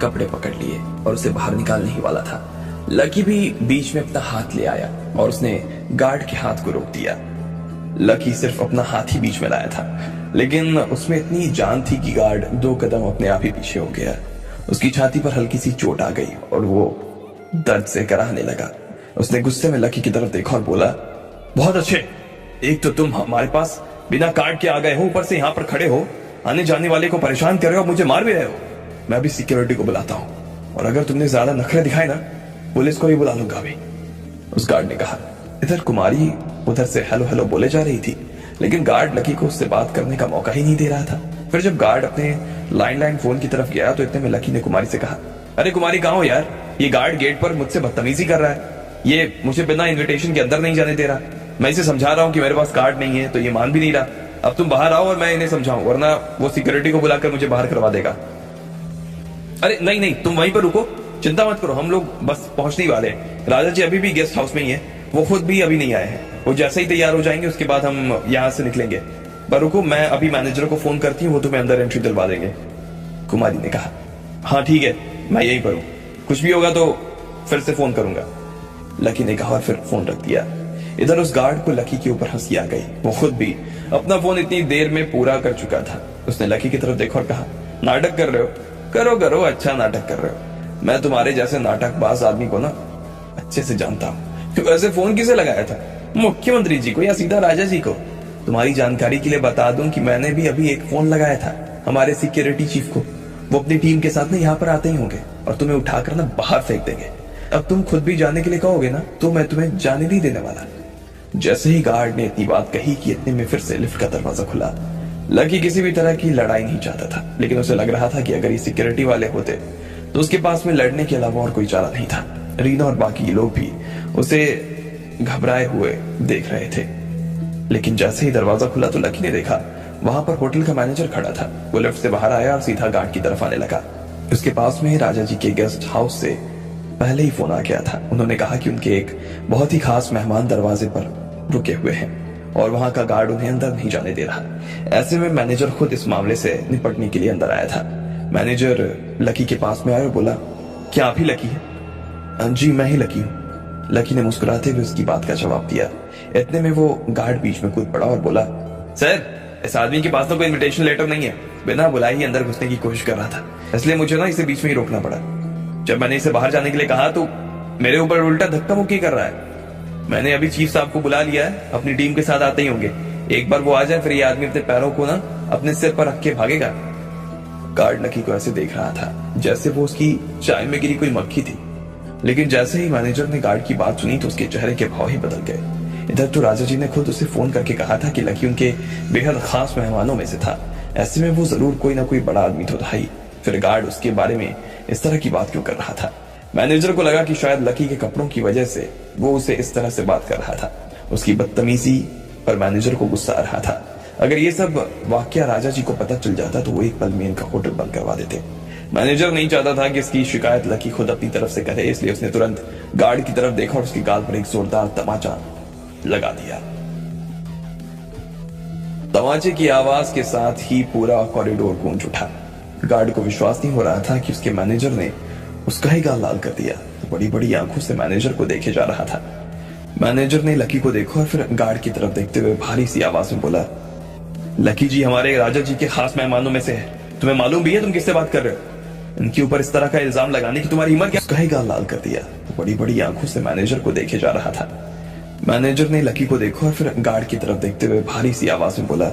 कपड़े पकड़ लिए और उसे बाहर निकालने ही वाला था। लकी भी बीच में अपना हाथ ले आया और उसने गार्ड के हाथ को रोक दिया। लकी सिर्फ अपना हाथ ही बीच में लाया था, लेकिन उसमें इतनी जान थी कि गार्ड 2 कदम अपने आप ही पीछे हो गया। उसकी छाती पर हल्की सी चोट आ गई और वो दर्द से कराहने लगा। उसने गुस्से में लकी की तरफ देखा और बोला, बहुत अच्छे, एक तो तुम हमारे पास बिना कार्ड के आ गए हो, ऊपर से यहाँ पर खड़े हो, आने जाने वाले को परेशान कर रहे हो, मुझे मार भी रहे हो। मैं अभी सिक्योरिटी को बुलाता हूँ और अगर तुमने ज्यादा नखरे दिखाए ना, पुलिस को भी बुला लूंगा अभी, उस गार्ड ने कहा। इधर कुमारी उधर से हेलो हेलो बोले जा रही थी, लेकिन गार्ड लकी को उससे बात करने का मौका ही नहीं दे रहा था। फिर जब गार्ड अपने लैंडलाइन फोन की तरफ गया तो इतने में लकी ने कुमारी से कहा, अरे कुमारी कहाँ हो यार? ये गार्ड गेट पर मुझसे बदतमीजी कर रहा है। ये मुझे बिना इन्विटेशन के अंदर नहीं जाने दे रहा। मैं इसे समझा रहा हूँ कि मेरे पास कार्ड नहीं है, तो ये मान भी नहीं रहा। अब तुम बाहर आओ और मैं इन्हें समझाऊं, वरना वो सिक्योरिटी को बुलाकर मुझे बाहर करवा देगा। अरे नहीं नहीं, तुम वहीं पर रुको, चिंता मत करो, हम लोग बस पहुंचने ही वाले हैं। राजा जी अभी भी गेस्ट हाउस में ही है, वो खुद भी अभी नहीं आए हैं। वो जैसे ही तैयार हो जाएंगे उसके बाद हम यहाँ से निकलेंगे। पर रुको, मैं अभी मैनेजर को फोन करती हूँ, वो तुम्हें अंदर एंट्री दिलवा देंगे, कुमारी ने कहा। हाँ ठीक है, मैं यहीं पर हूँ, कुछ भी होगा तो फिर से फोन करूंगा, लकी ने कहा और फिर फोन रख दिया। इधर उस गार्ड को लकी के ऊपर हंसी आ गई। वो खुद भी अपना फोन इतनी देर में पूरा कर चुका था। उसने लकी की तरफ देखा और कहा, नाटक कर रहे हो? करो करो, अच्छा नाटक कर रहे हो। मैं तुम्हारे जैसे नाटकबाज आदमी को ना अच्छे से जानता हूँ। तो वैसे फोन किसे लगाया था, मुख्यमंत्री जी को या सीधा राजा जी को? तुम्हारी जानकारी के लिए बता दूं कि मैंने भी अभी एक फोन लगाया था हमारे सिक्योरिटी चीफ को। वो अपनी टीम के साथ ना यहाँ पर आते ही होंगे और तुम्हें उठाकर ना बाहर फेंक देंगे। अब तुम खुद भी जाने के लिए कहोगे ना, तो मैं तुम्हें जाने नहीं देने वाला। जैसे ही गार्ड ने इतनी बात कही कि इतने में फिर से लिफ्ट का दरवाजा खुला। लकी किसी भी तरह की लड़ाई नहीं चाहता था, लेकिन उसे लग रहा था कि अगर ये सिक्योरिटी वाले होते तो उसके पास में लड़ने के अलावा और कोई चारा नहीं था। रीना और बाकी लोग भी उसे घबराए हुए देख रहे थे, लेकिन जैसे ही दरवाजा खुला तो लकी ने देखा वहां पर होटल का मैनेजर खड़ा था। वो लिफ्ट से बाहर आया और सीधा गार्ड की तरफ आने लगा। उसके पास में राजा जी के गेस्ट हाउस से पहले ही फोन आ गया था। उन्होंने कहा कि उनके एक बहुत ही खास मेहमान दरवाजे पर रुके हुए हैं और वहां का गार्ड उन्हें अंदर नहीं जाने दे रहा। ऐसे में मैनेजर खुद इस मामले से निपटने के लिए अंदर आया था। मैनेजर लकी के पास में आया और बोला, क्या आप ही लकी है? जी मैं ही लकी हूँ, लकी ने मुस्कुराते हुए उसकी बात का जवाब दिया। इतने में वो गार्ड बीच में कूद पड़ा और बोला, सर इस आदमी के पास तो कोई इनविटेशन लेटर नहीं है, बिना बुलाए ही अंदर घुसने की कोशिश कर रहा था, इसलिए मुझे ना इसे बीच में ही रोकना पड़ा। जब मैंने इसे बाहर जाने के लिए कहा तो मेरे ऊपर उल्टा धक्का मुक्की कर रहा है। मैंने अभी चीफ साहब को बुला लिया है, अपनी टीम के साथ आते ही होंगे। एक बार वो आ जाए फिर ये आदमी अपने पैरों को ना अपने सिर पर रख के भागेगा। गार्ड लकी को ऐसे देख रहा था जैसे वो उसकी चाय में गिरी कोई मक्खी थी, लेकिन जैसे ही मैनेजर ने गार्ड की बात सुनी तो उसके चेहरे के भाव ही बदल गए। इधर तो राजा जी ने खुद उसे फोन करके कहा था कि लकी उनके बेहद खास मेहमानों में से था। ऐसे में वो जरूर कोई ना कोई बड़ा आदमी तो था ही। फिर गार्ड उसके बारे में इस तरह की बात क्यों कर रहा था? मैनेजर को लगा कि शायद लकी के कपड़ों की वजह से वो उसे इस तरह से बात कर रहा था। उसकी बदतमीजी पर मैनेजर को गुस्सा आ रहा था। अगर ये सब वाकया राजा जी को पता चल जाता तो वो एक पल में इनका होटल बंद करवा देते। मैनेजर नहीं चाहता था कि इसकी शिकायत लकी खुद अपनी तरफ से करे, इसलिए उसने तुरंत गार्ड की तरफ देखा और उसकी गाल पर एक जोरदार तमाचा लगा दिया। तमाचे की आवाज के साथ ही पूरा कॉरिडोर गूंज उठा। गार्ड को विश्वास नहीं हो रहा था कि उसके मैनेजर ने उसका ही गाल लाल कर दिया। तो बड़ी बड़ी आंखों से मैनेजर को देखे जा रहा था। मैनेजर ने लकी को देखा और फिर गार्ड की तरफ देखते हुए भारी सी आवाज में बोला, लकी जी हमारे राजा जी के खास मेहमानों में से है। तुम्हें मालूम भी है तुम किससे बात कर रहे हो? इनके ऊपर इस तरह का इल्जाम लगाने की तुम्हारी हिम्मत क्या? उसका ही गाल लाल कर दिया। तो बड़ी बड़ी आंखों से मैनेजर को देखे जा रहा था। मैनेजर ने लकी को देखा और फिर गार्ड की तरफ देखते हुए भारी सी आवाज में बोला,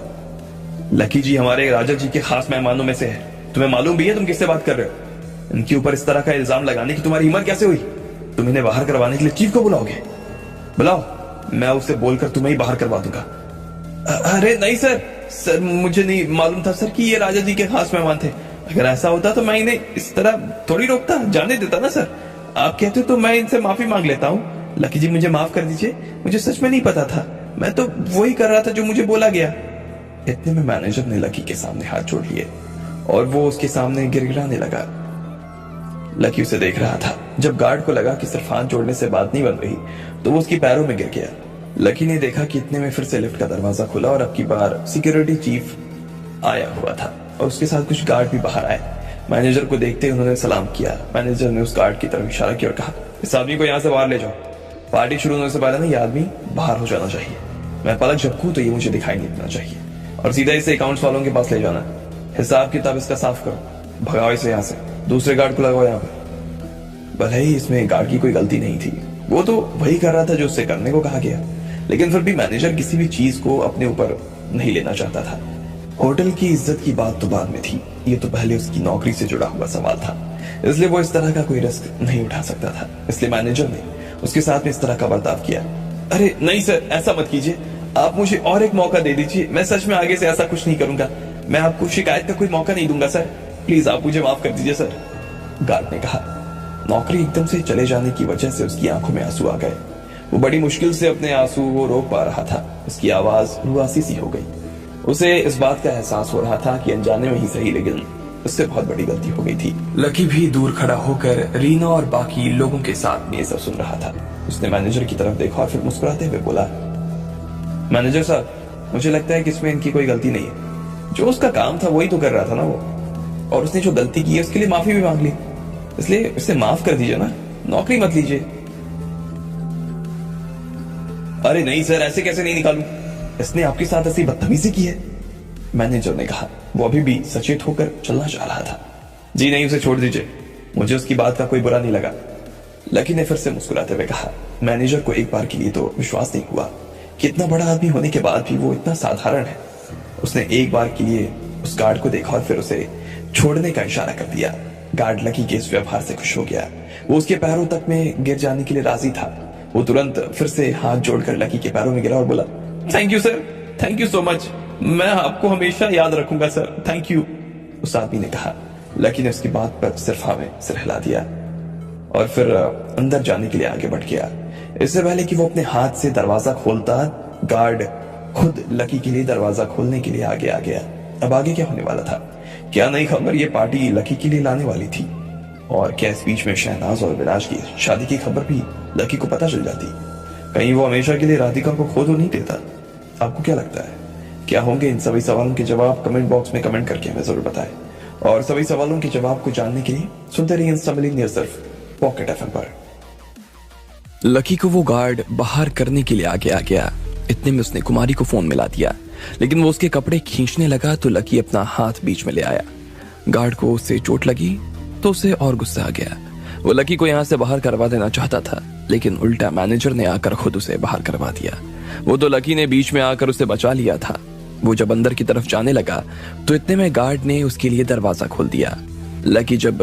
लकी जी हमारे राजा जी के खास मेहमानों में से है। तुम्हें मालूम भी है तुम किससे बात कर रहे हो? इनके ऊपर इस तरह का इल्जाम लगाने की तुम्हारी हिम्मत कैसे हुई? तुम इन्हें बाहर करवाने के लिए चीफ को बुलाओगे? बुलाओ, मैं उसे बोलकर तुम्हें ही बाहर करवा दूंगा। अरे नहीं सर मुझे नहीं मालूम था सर कि ये राजा जी के खास मेहमान थे। अगर ऐसा होता तो मैं इन्हें इस तरह थोड़ी रोकता, जाने देता ना सर। आप कहते हो तो मैं इनसे माफी मांग लेता हूँ। लकी जी मुझे माफ कर दीजिए, मुझे सच में नहीं पता था। मैं तो वही कर रहा था जो मुझे बोला गया। इतने में मैनेजर ने लकी के सामने हाथ जोड़ लिए और वो उसके सामने गिड़गिड़ाने लगा। लकी उसे देख रहा था। जब गार्ड को लगा कि सिर्फ हाथ जोड़ने से बात नहीं बन रही तो वो उसकी पैरों में गिर गया। लकी ने देखा कि इतने में फिर से लिफ्ट का दरवाजा खुला और अब की बार सिक्योरिटी चीफ आया हुआ था और उसके साथ कुछ गार्ड भी बाहर आए। मैनेजर को देखते उन्होंने सलाम किया। मैनेजर ने उस गार्ड की तरफ इशारा किया और कहा, इस आदमी को यहाँ से बाहर ले जाओ। पार्टी शुरू होने से पहले ना ये आदमी बाहर हो जाना चाहिए। मैं पलक झपकूं तो ये मुझे दिखाई नहीं देना चाहिए और सीधा इसे अकाउंट्स वालों के पास ले जाना। हिसाब किताब इसका साफ करो, भगाओ इसे यहाँ से। दूसरे गार्ड को लगाओ यहाँ पर। भले ही इसमें गार्ड की कोई गलती नहीं थी, वो तो वही कर रहा था जो उससे करने को कहा गया, लेकिन फिर भी मैनेजर किसी भी चीज को अपने ऊपर नहीं लेना चाहता था। होटल की इज्जत की बात तो बाद में थी, ये तो पहले उसकी नौकरी से जुड़ा हुआ सवाल था, इसलिए वो इस तरह का कोई रिस्क नहीं उठा सकता था। इसलिए मैनेजर ने उसके साथ में इस तरह का बर्ताव किया। अरे नहीं सर, ऐसा मत कीजिए, आप मुझे और एक मौका दे दीजिए। मैं सच में आगे से ऐसा कुछ नहीं करूंगा। मैं आपको शिकायत का कोई मौका नहीं दूंगा सर। प्लीज आप मुझे माफ कर दीजिए सर, गार्ड ने कहा। नौकरी एकदम से चले जाने की वजह से उसकी आंखों में आंसू आ गए। वो बड़ी मुश्किल से अपने आंसू को रोक पा रहा था। उसकी आवाज रुआसी सी हो गई। उसे इस बात का एहसास हो रहा था कि अनजाने में ही सही, लेकिन उससे बहुत बड़ी गलती हो गई थी। लकी भी दूर खड़ा होकर रीना और बाकी लोगों के साथ में ये सब सुन रहा था। उसने मैनेजर की तरफ देखा और फिर मुस्कुराते हुए बोला, मैनेजर साहब, मुझे लगता है कि इसमें इनकी कोई गलती नहीं है। जो उसका काम था वही तो कर रहा था ना वो, और उसने जो गलती की है उसके लिए माफी भी मांग ली, इसलिए उसे माफ कर दीजिए ना, नौकरी मत लीजिए। अरे नहीं सर, ऐसे कैसे नहीं निकालूं? इसने आपके साथ ऐसी बदतमीजी की है, मैनेजर ने कहा। वो अभी भी सचेत होकर चलना चाह रहा था। जी नहीं, उसे छोड़ दीजिए, मुझे उसकी बात का कोई बुरा नहीं लगा, लकी ने फिर से मुस्कुराते हुए कहा। मैनेजर को एक बार के लिए तो विश्वास नहीं हुआ कि इतना बड़ा आदमी होने के बाद भी वो इतना साधारण है। उसने एक बार के लिए उस गार्ड को देखा और फिर उसे छोड़ने का इशारा कर दिया। गार्ड लकी के इस व्यवहार से खुश हो गया। वो उसके पैरों तक में गिर जाने के लिए राजी था। वो तुरंत फिर से हाथ जोड़कर लकी के पैरों में गिरा और बोला, thank you sir, thank you so much, मैं आपको हमेशा याद रखूंगा सर, थैंक यू, उस आदमी ने कहा। लकी ने उसकी बात पर सिर्फ हाँ में सिर हिला दिया और फिर अंदर जाने के लिए आगे बढ़ गया। इससे पहले कि वो अपने हाथ से दरवाजा खोलता, गार्ड खुद लकी के लिए दरवाजा खोलने के लिए आगे आ गया। अब आगे क्या होने वाला था? क्या नई खबर ये पार्टी लकी के लिए लाने वाली थी? और क्या इस बीच में शहनाज और विराज की शादी की खबर भी लकी को पता चल जाती? कहीं वो हमेशा के लिए राधिका को खो तो नहीं देता? आपको क्या लगता है, क्या होंगे इन सभी सवालों के जवाब? कमेंट बॉक्स में कमेंट करके हमें जरूर बताएं। और सभी सवालों के जवाब को जानने के लिए सुनते रहिए इंस्टामिलियन सिर्फ पॉकेट एफएम पर। लकी को वो गार्ड बाहर करने के लिए आगे आ गया। इतने में उसने कुमारी को फोन मिला दिया, लेकिन वो उसके कपड़े खींचने लगा तो लकी अपना हाथ बीच में ले आया। गार्ड को उससे चोट लगी तो उसे और गुस्सा आ गया। वो लकी को यहाँ से बाहर करवा देना चाहता था, लेकिन उल्टा मैनेजर ने आकर खुद उसे बाहर करवा दिया। वो तो लकी ने बीच में आकर उसे बचा लिया था। वो जब अंदर की तरफ जाने लगा तो इतने में गार्ड ने उसके लिए दरवाजा खोल दिया। लकी जब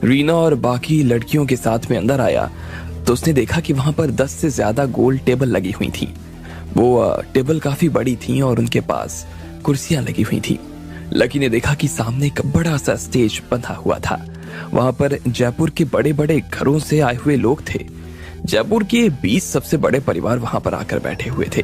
रीना और बाकी लड़कियों के साथ में अंदर आया तो उसने देखा कि वहां पर 10 से ज्यादा गोल टेबल लगी हुई थी। वो टेबल काफी बड़ी थी और उनके पास कुर्सियां लगी हुई थी। लकी ने देखा कि सामने एक बड़ा सा स्टेज बंधा हुआ था। वहां पर जयपुर के बड़े बड़े घरों से आए हुए लोग थे। जयपुर के 20 सबसे बड़े परिवार वहां पर आकर बैठे हुए थे।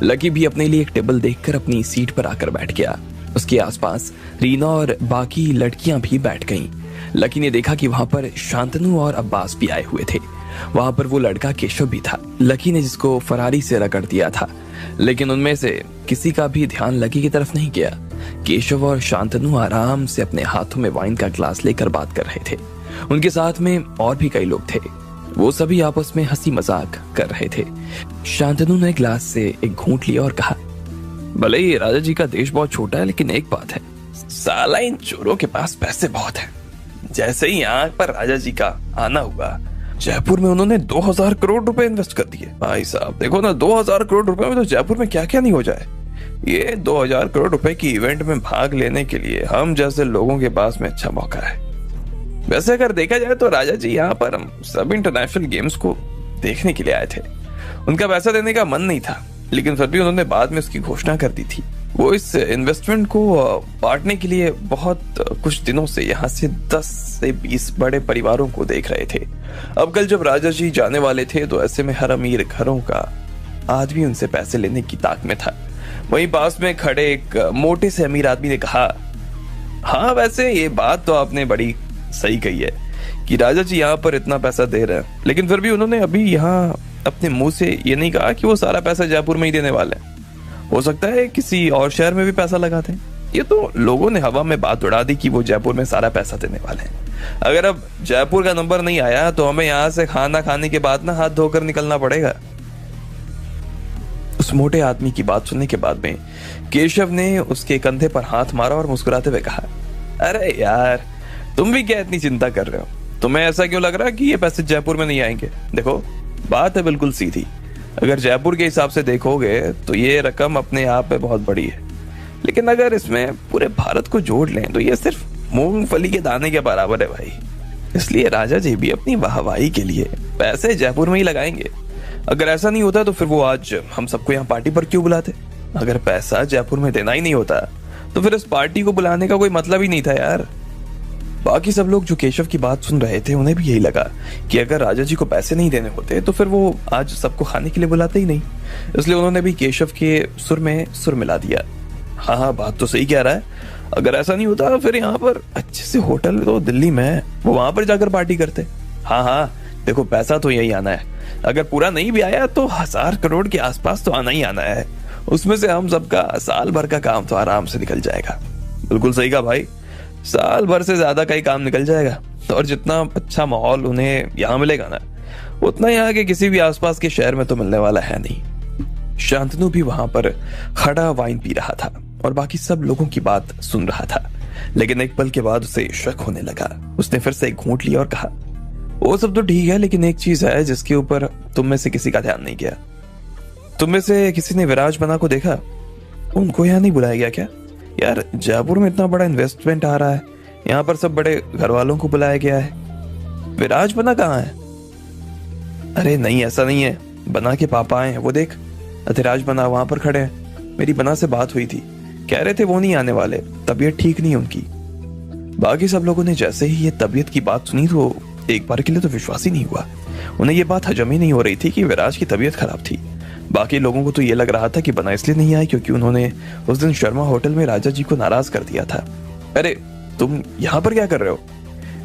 लकी भी अपने लिए एक टेबल देखकर अपनी सीट पर आकर बैठ गया। उसके आसपास रीना और बाकी लड़कियां भी बैठ गईं। लकी ने देखा कि वहां पर शांतनु और अब्बास भी आए हुए थे। वहां पर वो लड़का केशव भी था, लकी ने जिसको फरारी से रगड़ दिया था। लेकिन उनमें से किसी का भी ध्यान लकी की तरफ नहीं गया। केशव और शांतनु आराम से अपने हाथों में वाइन का ग्लास लेकर बात कर रहे थे। उनके साथ में और भी कई लोग थे। वो सभी आपस में हंसी मजाक कर रहे थे। शांतनु ने ग्लास से एक घूंट लिया और कहा, भले ही राजा जी का देश बहुत छोटा है, लेकिन एक बात है, साला इन चोरों के पास पैसे बहुत हैं। जैसे ही यहाँ पर राजा जी का आना हुआ, जयपुर में उन्होंने 2000 करोड़ रुपए इन्वेस्ट कर दिए। भाई साहब देखो ना, 2000 करोड़ रुपए में तो जयपुर में क्या क्या नहीं हो जाए। ये 2000 करोड़ रुपए की इवेंट में भाग लेने के लिए हम जैसे लोगों के पास में अच्छा मौका है। वैसे अगर देखा जाए तो राजा जी यहाँ पर हम सब इंटरनेशनल गेम्स को देखने के लिए आए थे। उनका पैसा देने का मन नहीं था, लेकिन फिर भी उन्होंने बाद में उसकी घोषणा कर दी थी। वो इस इन्वेस्टमेंट को बांटने के लिए बहुत कुछ दिनों से यहाँ से 10 से 20 बड़े परिवारों को देख रहे थे। अब कल जब राजा जी जाने वाले थे तो ऐसे में हर अमीर घरों का आदमी उनसे पैसे लेने की ताक में था। वहीं पास में खड़े एक मोटे से अमीर आदमी ने कहा, हाँ वैसे ये बात तो आपने बड़ी सही कही है कि राजा जी यहाँ पर इतना पैसा दे रहे हैं, लेकिन फिर भी उन्होंने अभी यहाँ अपने मुंह से ये नहीं कहा कि वो सारा पैसा जयपुर में ही देने वाले हैं। हो सकता है किसी और शहर में भी पैसा लगा दें। ये तो लोगों ने हवा में बात उड़ा दी कि वो जयपुर में सारा पैसा देने वाले हैं। अगर अब जयपुर का नंबर नहीं आया तो हमें यहाँ से खाना खाने के बाद ना हाथ धोकर निकलना पड़ेगा। उस मोटे आदमी की बात सुनने के बाद में केशव ने उसके कंधे पर हाथ मारा और मुस्कुराते हुए कहा, अरे यार तुम भी क्या इतनी चिंता कर रहे हो? तुम्हें ऐसा क्यों लग रहा है कि ये पैसे जयपुर में नहीं आएंगे? देखो बात है बिल्कुल सीधी। अगर जयपुर के हिसाब से देखोगे तो ये रकम अपने आप में बहुत बड़ी है, लेकिन अगर इसमें पूरे भारत को जोड़ लें तो ये सिर्फ मूंगफली के दाने के बराबर है भाई। इसलिए राजा जी भी अपनी वाहवाही के लिए पैसे जयपुर में ही लगाएंगे। अगर ऐसा नहीं होता तो फिर वो आज हम सबको यहाँ पार्टी पर क्यों बुलाते? अगर पैसा जयपुर में देना ही नहीं होता तो फिर इस पार्टी को बुलाने का कोई मतलब ही नहीं था यार। बाकी सब लोग जो केशव की बात सुन रहे थे उन्हें भी यही लगा कि अगर राजा जी को पैसे नहीं देने होते तो फिर वो आज सबको खाने के लिए बुलाते ही नहीं। इसलिए उन्होंने भी केशव के सुर में सुर मिला दिया। हाँ बात तो सही कह रहा है। अगर ऐसा नहीं होता फिर यहाँ पर अच्छे से होटल तो दिल्ली में है, वो वहां पर जाकर पार्टी करते। हाँ देखो पैसा तो यही आना है। अगर पूरा नहीं भी आया तो 1000 करोड़ के आसपास तो आना ही आना है। उसमें से हम सबका साल भर का काम तो आराम से निकल जाएगा। बिल्कुल सही कहा भाई, साल भर से ज्यादा का ही काम निकल जाएगा। और जितना अच्छा माहौल उन्हें यहाँ मिलेगा ना, उतना यहाँ के किसी भी आसपास के शहर में तो मिलने वाला है नहीं। शांतनु भी वहां पर खड़ा वाइन पी रहा था और बाकी सब लोगों की बात सुन रहा था, लेकिन एक पल के बाद उसे शक होने लगा। उसने फिर से एक घूंट लिया और कहा, वो सब तो ठीक है, लेकिन एक चीज है जिसके ऊपर तुम में से किसी का ध्यान नहीं गया। तुम में से किसी ने विराजमना को देखा? उनको यहाँ नहीं बुलाया गया क्या? यार जयपुर में इतना बड़ा इन्वेस्टमेंट आ रहा है, यहाँ पर सब बड़े घर वालों को बुलाया गया है। विराजमना कहाँ है? अरे नहीं ऐसा नहीं है, बना के पापा आए हैं, वो देख अधिराज बना वहां पर खड़े हैं। मेरी बना से बात हुई थी, कह रहे थे वो नहीं आने वाले, तबीयत ठीक नहीं है उनकी। बाकी सब लोगों ने जैसे ही ये तबीयत की बात सुनी तो एक बार के लिए तो विश्वास ही नहीं हुआ। उन्हें ये बात हजम ही नहीं हो रही थी कि विराज की तबीयत खराब थी। बाकी लोगों को तो ये लग रहा था कि बना इसलिए नहीं आई क्योंकि उन्होंने उस दिन शर्मा होटल में राजा जी को नाराज कर दिया था। अरे तुम यहाँ पर क्या कर रहे हो?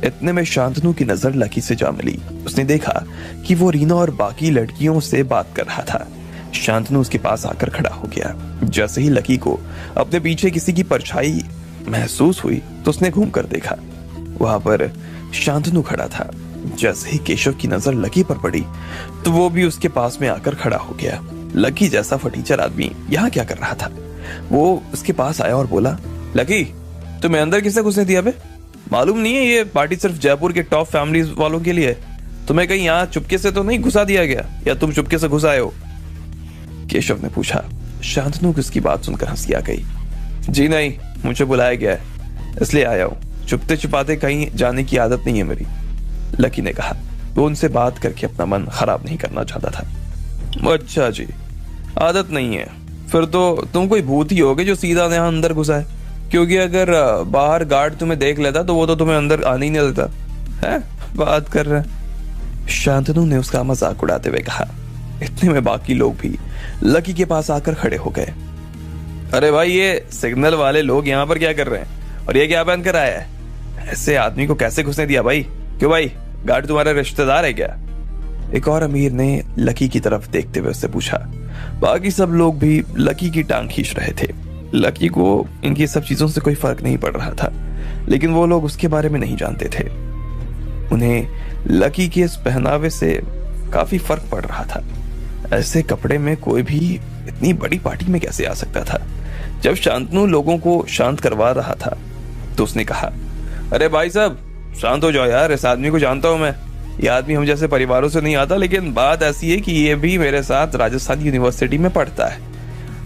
इतने में शांतनु की नजर लकी से जा मिली। उसने देखा कि वो रीना और बाकी लड़कियों से बात कर रहा था। शांतनु उसके पास आकर खड़ा हो गया। जैसे ही लकी को अपने पीछे किसी की परछाई महसूस हुई तो उसने घूम कर देखा, वहां पर शांतनु खड़ा था। जैसे ही केशव की नजर लकी पर पड़ी तो वो भी उसके पास में आकर खड़ा हो गया। लकी जैसा फटीचर आदमी यहाँ क्या कर रहा था? वो उसके पास आया और बोला, लकी तुम्हें अंदर किसने घुसने दिया बे? मालूम नहीं है ये पार्टी सिर्फ जयपुर के टॉप फैमिलीज वालों के लिए? तुम्हें कहीं यहाँ चुपके से तो नहीं घुसा दिया गया, या तुम चुपके से घुस आए हो? केशव ने पूछा। शांतनु की उसकी बात सुनकर हंसी आ गई। जी नहीं, मुझे बुलाया गया है इसलिए आया हूँ, छुपते छुपाते कहीं जाने की आदत नहीं है मेरी, लकी ने कहा। वो उनसे बात करके अपना मन खराब नहीं करना चाहता था। अच्छा जी, आदत नहीं है, फिर तो तुम कोई भूत ही होगे जो सीधा यहाँ अंदर घुसा है, क्योंकि अगर बाहर गार्ड तुम्हें देख लेता तो वो तो तुम्हें अंदर आने ही नहीं देता है। बात कर रहे हैं, शांतनु ने उसका मजाक उड़ाते हुए कहा। इतने में बाकी लोग भी लकी के पास आकर खड़े हो गए। अरे भाई ये सिग्नल वाले लोग यहाँ पर क्या कर रहे हैं, और ये क्या पहन कर आया ऐसे आदमी को कैसे घुसने दिया भाई? क्यों भाई, गार्ड तुम्हारा रिश्तेदार है क्या? एक और अमीर ने लकी की तरफ देखते हुए उससे पूछा। बाकी सब लोग भी लकी की टांग खींच रहे थे। लकी को इनकी सब चीजों से कोई फर्क नहीं पड़ रहा था, लेकिन वो लोग उसके बारे में नहीं जानते थे। उन्हें लकी के इस पहनावे से काफी फर्क पड़ रहा था। ऐसे कपड़े में कोई भी इतनी बड़ी पार्टी में कैसे आ सकता था? जब शांतनु लोगों को शांत करवा रहा था तो उसने कहा, अरे भाई साहब शांत हो जाओ यार, इस आदमी को जानता हूं मैं। ये आदमी हम जैसे परिवारों से नहीं आता, लेकिन बात ऐसी है कि ये भी मेरे साथ राजस्थान यूनिवर्सिटी में पढ़ता है।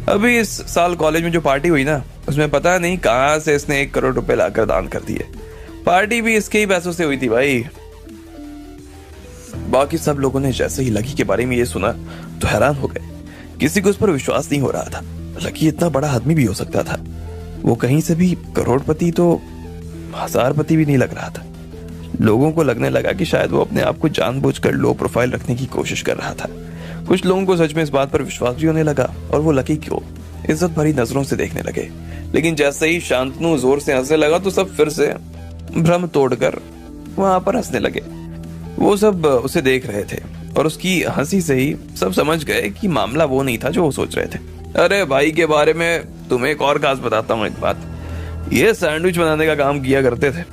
अभी इस साल कॉलेज में जो पार्टी हुई ना, उसमें पता नहीं कहां से इसने 1 करोड़ रुपए लाकर दान कर दिए। पार्टी भी इसके ही पैसों से हुई थी भाई। बाकी सब लोगों ने जैसे ही लकी के बारे में ये सुना तो हैरान हो गए। किसी को उस पर विश्वास नहीं हो रहा था। लकी इतना बड़ा आदमी भी हो सकता था। वो कहीं से भी करोड़पति तो हजारपति भी नहीं लग रहा था। लोगों को लगने लगा कि शायद वो अपने आप को जानबूझकर लो प्रोफाइल रखने की कोशिश कर रहा था। कुछ लोगों को सच में इस बात पर विश्वास भी होने लगा और वो लकी को इज्जत भरी नजरों से देखने लगे। लेकिन जैसे ही शांतनु जोर से हंसने लगा तो सब फिर से भ्रम तोड़कर वहां पर हंसने लगे। वो सब उसे देख रहे थे और उसकी हंसी से ही सब समझ गए कि मामला वो नहीं था जो वो सोच रहे थे। अरे भाई के बारे में तुम्हें एक और खास बताता हूँ एक बात। ये सैंडविच बनाने का काम किया करते थे।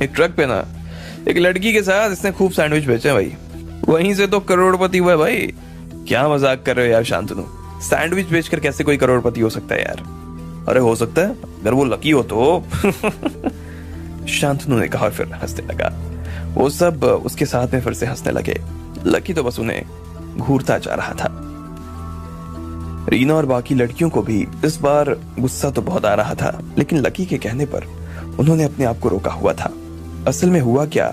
एक ट्रक पे ना एक लड़की के साथ इसने खूब सैंडविच बेचे भाई। वहीं से तो करोड़पति हुआ भाई। क्या मजाक कर रहे हो यार शांतनु? सैंडविच बेचकर कैसे कोई करोड़पति हो सकता है यार? अरे हो सकता है अगर वो लकी हो तो। शांतनु ने कहा और फिर हंसने लगा। वो सब उसके साथ में फिर से हंसने लगे। लकी तो बस उन्हें घूरता जा रहा था। रीना और बाकी लड़कियों को भी इस बार गुस्सा तो बहुत आ रहा था, लेकिन लकी के कहने पर उन्होंने अपने आप को रोका हुआ था। असल में हुआ क्या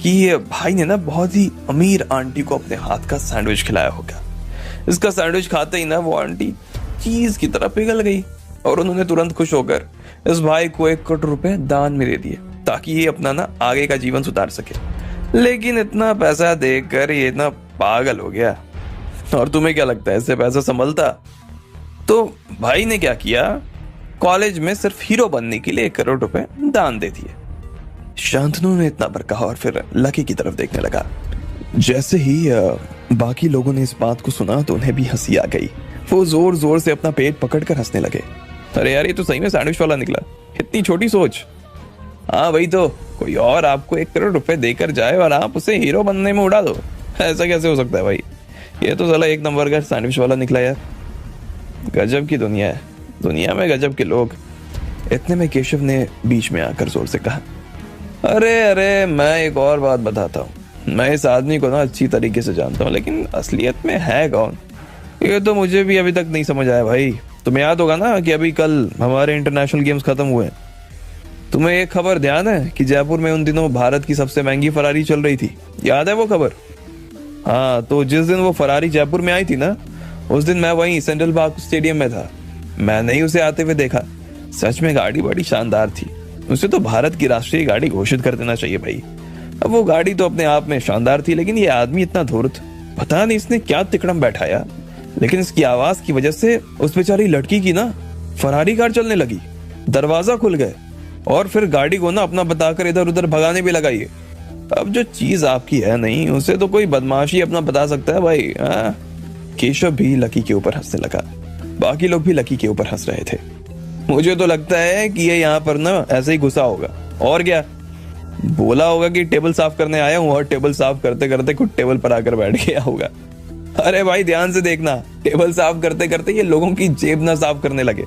कि भाई ने ना बहुत ही अमीर आंटी को अपने हाथ का सैंडविच खिलाया होगा। इसका सैंडविच खाते ही ना वो आंटी चीज की तरह पिघल गई और उन्होंने तुरंत खुश होकर इस भाई को 1 करोड़ रुपए दान में दे दिए ताकि ये अपना ना आगे का जीवन सुधार सके। लेकिन इतना पैसा देकर ये इतना पागल हो गया। और तुम्हें क्या लगता है इससे पैसा संभलता? तो भाई ने क्या किया, कॉलेज में सिर्फ हीरो बनने के लिए 1 करोड़ रुपए दान दे दिए। शांतनु ने इतना पर कहा और फिर लकी की तरफ देखने लगा। जैसे ही बाकी लोगों ने इस बात को सुना तो उन्हें भी हंसी आ गई। वो जोर जोर से अपना पेट पकड़कर हंसने लगे। अरे यार ये तो सही में सैंडविच वाला निकला। इतनी छोटी सोच। हाँ भाई, तो कोई और आपको 1 करोड़ रुपए देकर जाए और आप उसे हीरो बनने में उड़ा दो, ऐसा कैसे हो सकता है भाई? ये तो साला 1 नंबर का सैंडविच वाला निकला यार। गजब की दुनिया है, दुनिया में गजब के लोग। इतने में केशव ने बीच में आकर जोर से कहा, अरे मैं एक और बात बताता हूँ। मैं इस आदमी को ना अच्छी तरीके से जानता हूँ, लेकिन असलियत में है कौन ये तो मुझे भी अभी तक नहीं समझ आया भाई। तुम्हें याद होगा ना कि अभी कल हमारे इंटरनेशनल गेम्स खत्म हुए। तुम्हें एक खबर ध्यान है कि जयपुर में उन दिनों भारत की सबसे महंगी फरारी चल रही थी? याद है वो खबर? हाँ, तो जिस दिन वो फरारी जयपुर में आई थी ना, उस दिन मैं वहीं सेंट्रल पार्क स्टेडियम में था। मैंने ही उसे आते हुए देखा। सच में गाड़ी बड़ी शानदार थी। उसे तो भारत की राष्ट्रीय गाड़ी घोषित कर देना चाहिए भाई। अब वो गाड़ी तो अपने आप में शानदार थी, लेकिन ये आदमी इतना धूर्त, पता नहीं इसने क्या तिकड़म बैठाया, लेकिन इसकी आवाज की वजह से उस बेचारी लड़की की ना फरारी कार चलने लगी। दरवाजा खुल गए और फिर गाड़ी को ना अपना बताकर इधर उधर भगाने भी लगाई। अब जो चीज आपकी है नहीं, उसे तो कोई बदमाशी अपना बता सकता है भाई। केशव भी लकी के ऊपर हंसने लगा। बाकी लोग भी लकी के ऊपर हंस रहे थे। मुझे तो लगता है कि ये यहाँ पर ना ऐसे ही घुसा होगा, और क्या बोला होगा कि टेबल साफ करने आया हूँ, और टेबल साफ करते करते खुद टेबल पर आकर बैठ गया होगा। अरे भाई ध्यान से देखना, टेबल साफ करते करते ये लोगों की जेब ना साफ करने लगे।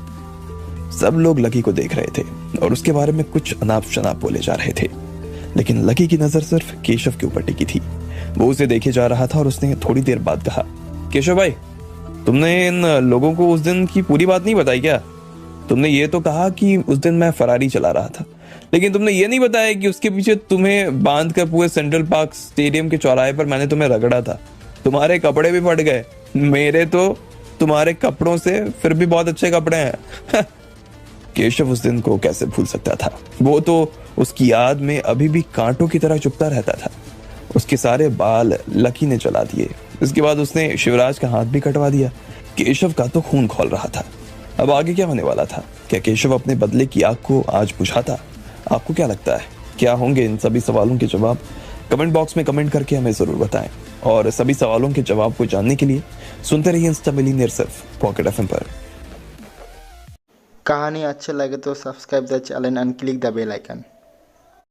सब लोग लकी को देख रहे थे और उसके बारे में कुछ अनाप शनाप बोले जा रहे थे, लेकिन लकी की नजर सिर्फ केशव के ऊपर टिकी थी। वो उसे देखे जा रहा था और उसने थोड़ी देर बाद कहा, केशव भाई, तुमने इन लोगों को उस दिन की पूरी बात नहीं बताई क्या? तुमने ये तो कहा कि उस दिन मैं फरारी चला रहा था, लेकिन तुमने ये नहीं बताया कि उसके पीछे तुम्हें बांध कर पूरे सेंट्रल पार्क स्टेडियम के चौराहे पर मैंने तुम्हें रगड़ा था। तुम्हारे कपड़े भी फट गए। मेरे तो तुम्हारे कपड़ों से फिर भी बहुत अच्छे कपड़े हैं। केशव उस दिन को कैसे भूल सकता था? वो तो उसकी याद में अभी भी कांटों की तरह चुभता रहता था। उसके सारे बाल लकी ने जला दिए। इसके बाद उसने शिवराज का हाथ भी कटवा दिया। केशव का तो खून खौल रहा था। अब आगे क्या होने वाला था? क्या केशव अपने बदले की आग को आज बुझाता? आपको क्या लगता है? क्या होंगे इन सभी सवालों के जवाब? कमेंट बॉक्स में कमेंट करके हमें ज़रूर बताएं। और सभी सवालों के जवाब को जानने के लिए सुनते रहिए इंस्टा मिलियनेयर सिर्फ पॉकेट एफएम पर। कहानी अच्छे लगे तो subscribe the channel and click the bell icon.